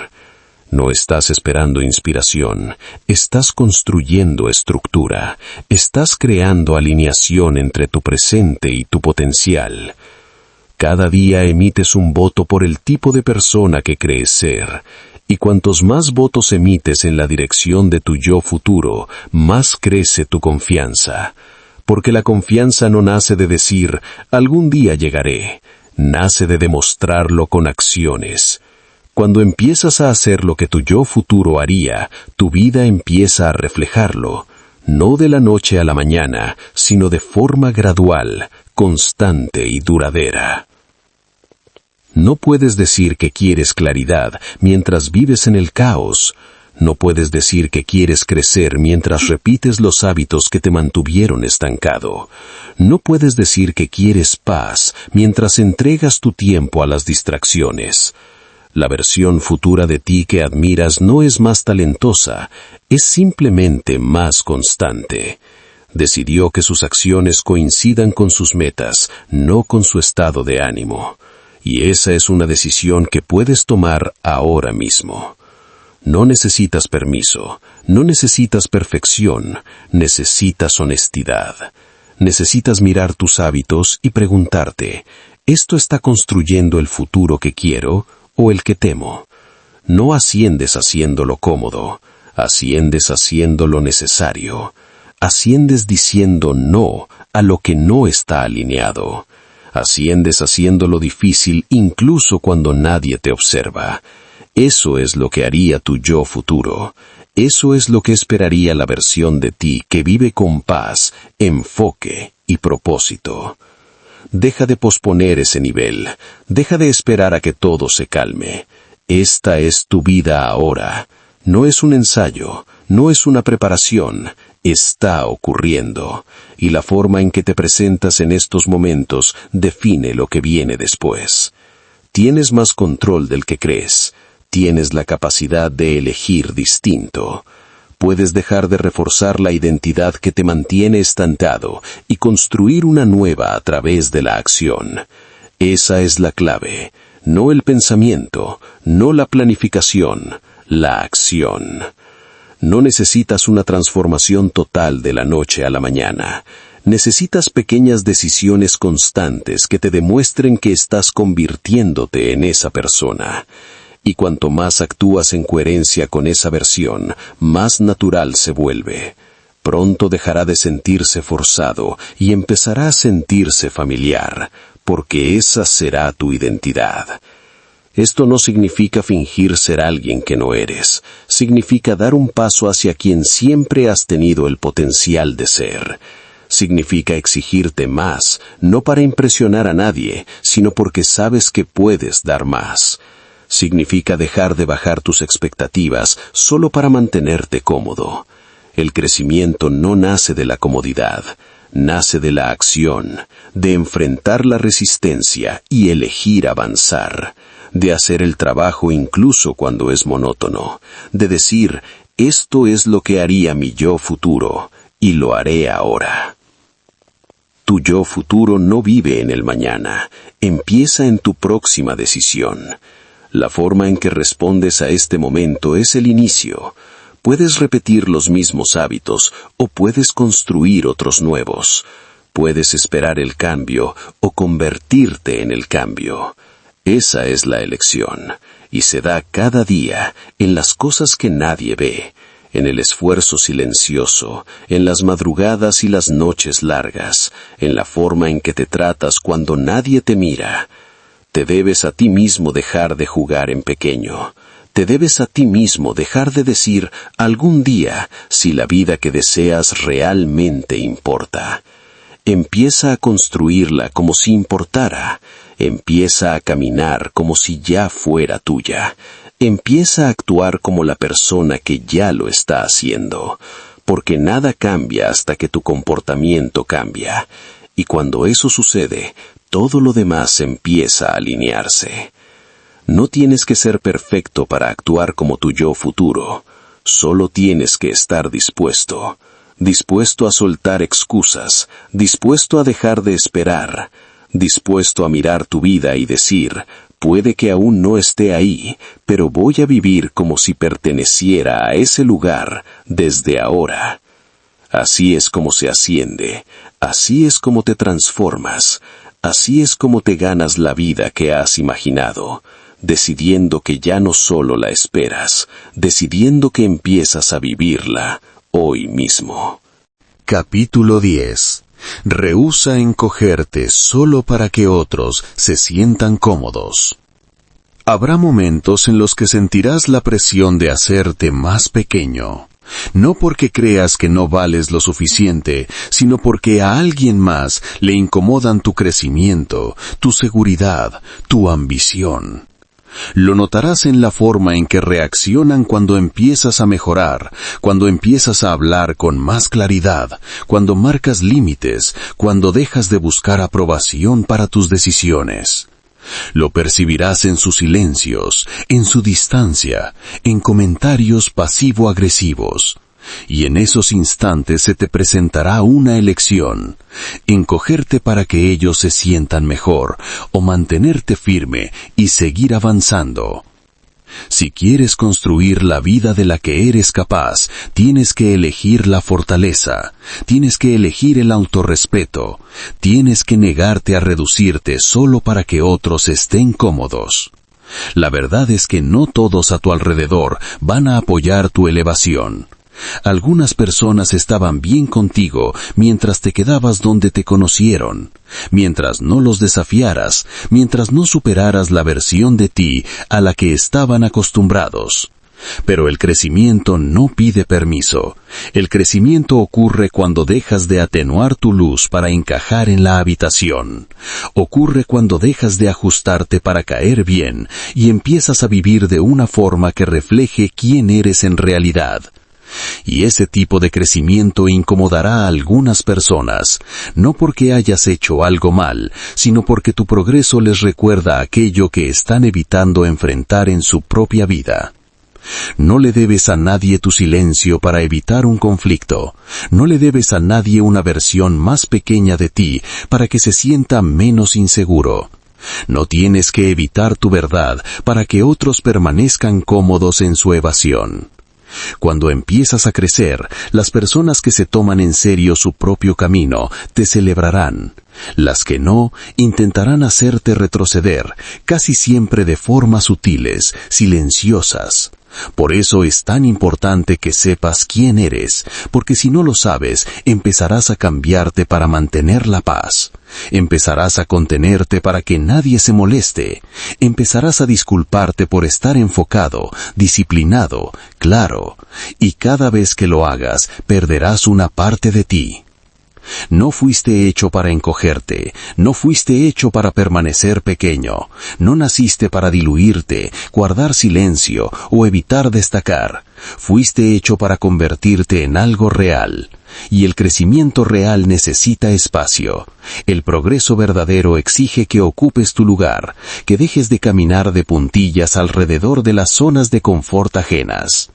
No estás esperando inspiración, estás construyendo estructura, estás creando alineación entre tu presente y tu potencial. Cada día emites un voto por el tipo de persona que crees ser, y cuantos más votos emites en la dirección de tu yo futuro, más crece tu confianza. Porque la confianza no nace de decir, algún día llegaré, nace de demostrarlo con acciones. Cuando empiezas a hacer lo que tu yo futuro haría, tu vida empieza a reflejarlo, no de la noche a la mañana, sino de forma gradual, constante y duradera. No puedes decir que quieres claridad mientras vives en el caos. No puedes decir que quieres crecer mientras repites los hábitos que te mantuvieron estancado. No puedes decir que quieres paz mientras entregas tu tiempo a las distracciones. La versión futura de ti que admiras no es más talentosa, es simplemente más constante. Decidió que sus acciones coincidan con sus metas, no con su estado de ánimo. Y esa es una decisión que puedes tomar ahora mismo. No necesitas permiso, no necesitas perfección, necesitas honestidad. Necesitas mirar tus hábitos y preguntarte, ¿esto está construyendo el futuro que quiero o el que temo? No asciendes haciendo lo cómodo, asciendes haciendo lo necesario. Asciendes diciendo no a lo que no está alineado. Asciendes haciendo lo difícil incluso cuando nadie te observa. Eso es lo que haría tu yo futuro. Eso es lo que esperaría la versión de ti que vive con paz, enfoque y propósito. Deja de posponer ese nivel. Deja de esperar a que todo se calme. Esta es tu vida ahora. No es un ensayo, no es una preparación. está ocurriendo, y la forma en que te presentas en estos momentos define lo que viene después. Tienes más control del que crees, tienes la capacidad de elegir distinto. Puedes dejar de reforzar la identidad que te mantiene estancado y construir una nueva a través de la acción. Esa es la clave, no el pensamiento, no la planificación, la acción. No necesitas una transformación total de la noche a la mañana. Necesitas pequeñas decisiones constantes que te demuestren que estás convirtiéndote en esa persona. Y cuanto más actúas en coherencia con esa versión, más natural se vuelve. Pronto dejará de sentirse forzado y empezará a sentirse familiar, porque esa será tu identidad. Esto no significa fingir ser alguien que no eres, significa dar un paso hacia quien siempre has tenido el potencial de ser. Significa exigirte más, no para impresionar a nadie, sino porque sabes que puedes dar más. Significa dejar de bajar tus expectativas solo para mantenerte cómodo. El crecimiento no nace de la comodidad, nace de la acción, de enfrentar la resistencia y elegir avanzar, de hacer el trabajo incluso cuando es monótono, de decir, esto es lo que haría mi yo futuro, y lo haré ahora. Tu yo futuro no vive en el mañana, empieza en tu próxima decisión. La forma en que respondes a este momento es el inicio. Puedes repetir los mismos hábitos o puedes construir otros nuevos. Puedes esperar el cambio o convertirte en el cambio. Esa es la elección, y se da cada día en las cosas que nadie ve, en el esfuerzo silencioso, en las madrugadas y las noches largas, en la forma en que te tratas cuando nadie te mira. Te debes a ti mismo dejar de jugar en pequeño. Te debes a ti mismo dejar de decir algún día si la vida que deseas realmente importa. Empieza a construirla como si importara. Empieza a caminar como si ya fuera tuya. Empieza a actuar como la persona que ya lo está haciendo. Porque nada cambia hasta que tu comportamiento cambia. Y cuando eso sucede, todo lo demás empieza a alinearse. No tienes que ser perfecto para actuar como tu yo futuro. Solo tienes que estar dispuesto. Dispuesto a soltar excusas. Dispuesto a dejar de esperar. Dispuesto a mirar tu vida y decir, puede que aún no esté ahí, pero voy a vivir como si perteneciera a ese lugar desde ahora. Así es como se asciende. Así es como te transformas. Así es como te ganas la vida que has imaginado, decidiendo que ya no solo la esperas, decidiendo que empiezas a vivirla hoy mismo. Capítulo 10. Rehúsa encogerte solo para que otros se sientan cómodos. Habrá momentos en los que sentirás la presión de hacerte más pequeño. No porque creas que no vales lo suficiente, sino porque a alguien más le incomodan tu crecimiento, tu seguridad, tu ambición. Lo notarás en la forma en que reaccionan cuando empiezas a mejorar, cuando empiezas a hablar con más claridad, cuando marcas límites, cuando dejas de buscar aprobación para tus decisiones. Lo percibirás en sus silencios, en su distancia, en comentarios pasivo-agresivos. Y en esos instantes se te presentará una elección: encogerte para que ellos se sientan mejor, o mantenerte firme y seguir avanzando. Si quieres construir la vida de la que eres capaz, tienes que elegir la fortaleza, tienes que elegir el autorrespeto, tienes que negarte a reducirte solo para que otros estén cómodos. La verdad es que no todos a tu alrededor van a apoyar tu elevación. Algunas personas estaban bien contigo mientras te quedabas donde te conocieron, mientras no los desafiaras, mientras no superaras la versión de ti a la que estaban acostumbrados. Pero el crecimiento no pide permiso. El crecimiento ocurre cuando dejas de atenuar tu luz para encajar en la habitación. Ocurre cuando dejas de ajustarte para caer bien y empiezas a vivir de una forma que refleje quién eres en realidad. Y ese tipo de crecimiento incomodará a algunas personas, no porque hayas hecho algo mal, sino porque tu progreso les recuerda aquello que están evitando enfrentar en su propia vida. No le debes a nadie tu silencio para evitar un conflicto. No le debes a nadie una versión más pequeña de ti para que se sienta menos inseguro. No tienes que evitar tu verdad para que otros permanezcan cómodos en su evasión. Cuando empiezas a crecer, las personas que se toman en serio su propio camino te celebrarán. Las que no, intentarán hacerte retroceder, casi siempre de formas sutiles, silenciosas. Por eso es tan importante que sepas quién eres, porque si no lo sabes, empezarás a cambiarte para mantener la paz. Empezarás a contenerte para que nadie se moleste. Empezarás a disculparte por estar enfocado, disciplinado, claro, y cada vez que lo hagas, perderás una parte de ti. No fuiste hecho para encogerte, no fuiste hecho para permanecer pequeño, no naciste para diluirte, guardar silencio o evitar destacar. Fuiste hecho para convertirte en algo real. Y el crecimiento real necesita espacio. El progreso verdadero exige que ocupes tu lugar, que dejes de caminar de puntillas alrededor de las zonas de confort ajenas.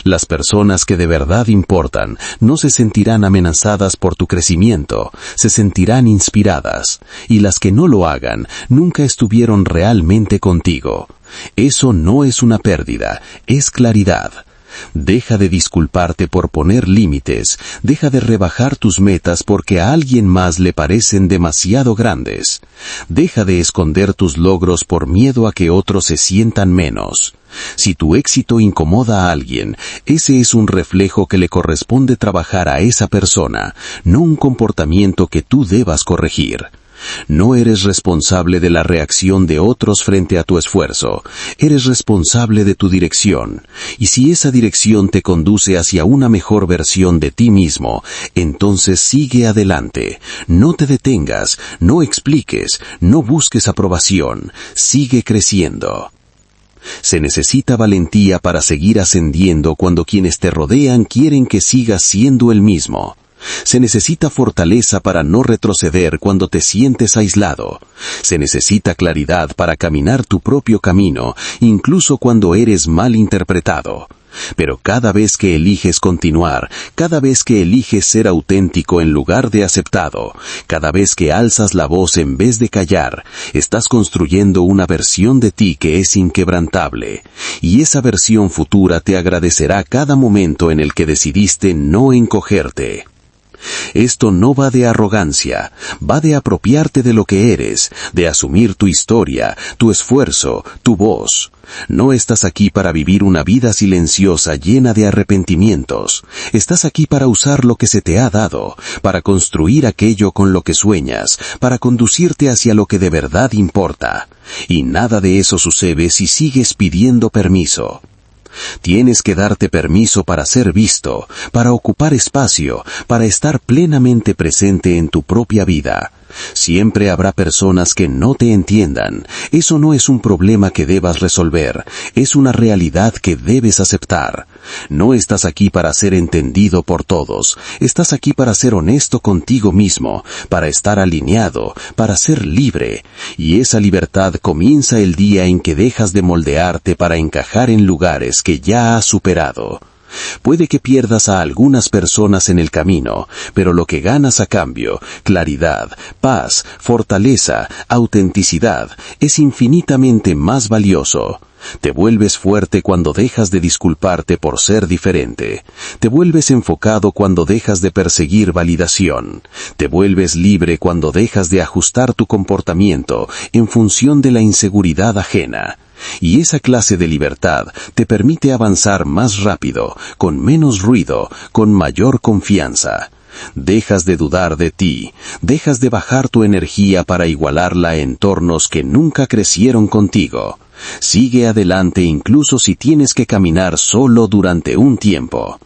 Las personas que de verdad importan no se sentirán amenazadas por tu crecimiento, se sentirán inspiradas, y las que no lo hagan nunca estuvieron realmente contigo. Eso no es una pérdida, es claridad. Deja de disculparte por poner límites, deja de rebajar tus metas porque a alguien más le parecen demasiado grandes. Deja de esconder tus logros por miedo a que otros se sientan menos. Si tu éxito incomoda a alguien, ese es un reflejo que le corresponde trabajar a esa persona, no un comportamiento que tú debas corregir. No eres responsable de la reacción de otros frente a tu esfuerzo, eres responsable de tu dirección, y si esa dirección te conduce hacia una mejor versión de ti mismo, entonces sigue adelante, no te detengas, no expliques, no busques aprobación, sigue creciendo. Se necesita valentía para seguir ascendiendo cuando quienes te rodean quieren que sigas siendo el mismo. Se necesita fortaleza para no retroceder cuando te sientes aislado. Se necesita claridad para caminar tu propio camino, incluso cuando eres mal interpretado. Pero cada vez que eliges continuar, cada vez que eliges ser auténtico en lugar de aceptado, cada vez que alzas la voz en vez de callar, estás construyendo una versión de ti que es inquebrantable. Y esa versión futura te agradecerá cada momento en el que decidiste no encogerte. Esto no va de arrogancia, va de apropiarte de lo que eres, de asumir tu historia, tu esfuerzo, tu voz. No estás aquí para vivir una vida silenciosa llena de arrepentimientos. Estás aquí para usar lo que se te ha dado, para construir aquello con lo que sueñas, para conducirte hacia lo que de verdad importa. Y nada de eso sucede si sigues pidiendo permiso. Tienes que darte permiso para ser visto, para ocupar espacio, para estar plenamente presente en tu propia vida. Siempre habrá personas que no te entiendan. Eso no es un problema que debas resolver, es una realidad que debes aceptar. No estás aquí para ser entendido por todos, estás aquí para ser honesto contigo mismo, para estar alineado, para ser libre. Y esa libertad comienza el día en que dejas de moldearte para encajar en lugares que ya has superado. Puede que pierdas a algunas personas en el camino, pero lo que ganas a cambio, claridad, paz, fortaleza, autenticidad, es infinitamente más valioso. Te vuelves fuerte cuando dejas de disculparte por ser diferente. Te vuelves enfocado cuando dejas de perseguir validación. Te vuelves libre cuando dejas de ajustar tu comportamiento en función de la inseguridad ajena. Y esa clase de libertad te permite avanzar más rápido, con menos ruido, con mayor confianza. Dejas de dudar de ti, dejas de bajar tu energía para igualarla a entornos que nunca crecieron contigo. Sigue adelante incluso si tienes que caminar solo durante un tiempo.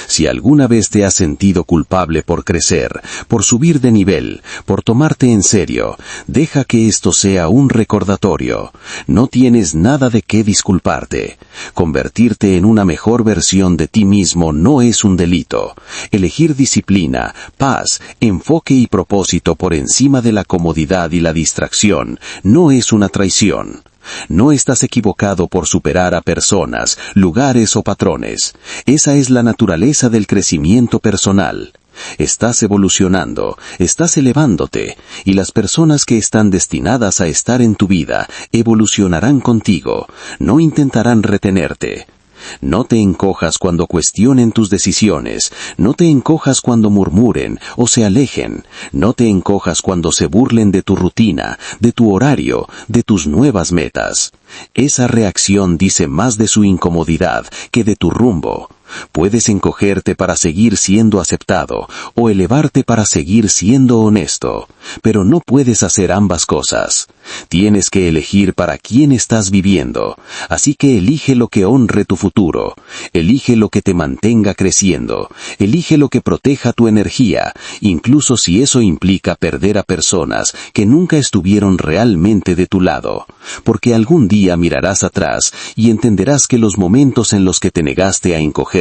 Si alguna vez te has sentido culpable por crecer, por subir de nivel, por tomarte en serio, deja que esto sea un recordatorio. No tienes nada de qué disculparte. Convertirte en una mejor versión de ti mismo no es un delito. Elegir disciplina, paz, enfoque y propósito por encima de la comodidad y la distracción no es una traición. No estás equivocado por superar a personas, lugares o patrones. Esa es la naturaleza del crecimiento personal. Estás evolucionando, estás elevándote, y las personas que están destinadas a estar en tu vida evolucionarán contigo, no intentarán retenerte. No te encojas cuando cuestionen tus decisiones, no te encojas cuando murmuren o se alejen, no te encojas cuando se burlen de tu rutina, de tu horario, de tus nuevas metas. Esa reacción dice más de su incomodidad que de tu rumbo. Puedes encogerte para seguir siendo aceptado o elevarte para seguir siendo honesto, pero no puedes hacer ambas cosas. Tienes que elegir para quién estás viviendo, así que elige lo que honre tu futuro, elige lo que te mantenga creciendo, elige lo que proteja tu energía, incluso si eso implica perder a personas que nunca estuvieron realmente de tu lado, porque algún día mirarás atrás y entenderás que los momentos en los que te negaste a encogerte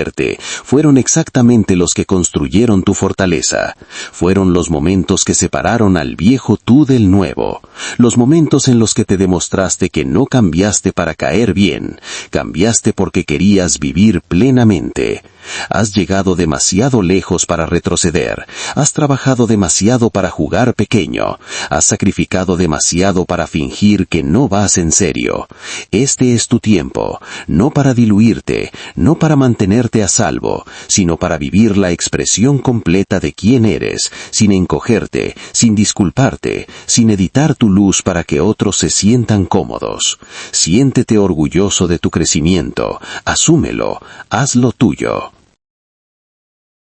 fueron exactamente los que construyeron tu fortaleza. Fueron los momentos que separaron al viejo tú del nuevo. Los momentos en los que te demostraste que no cambiaste para caer bien, cambiaste porque querías vivir plenamente. Has llegado demasiado lejos para retroceder, has trabajado demasiado para jugar pequeño, has sacrificado demasiado para fingir que no vas en serio. Este es tu tiempo, no para diluirte, no para mantenerte a salvo, sino para vivir la expresión completa de quién eres, sin encogerte, sin disculparte, sin editar tu luz para que otros se sientan cómodos. Siéntete orgulloso de tu crecimiento, asúmelo, hazlo tuyo.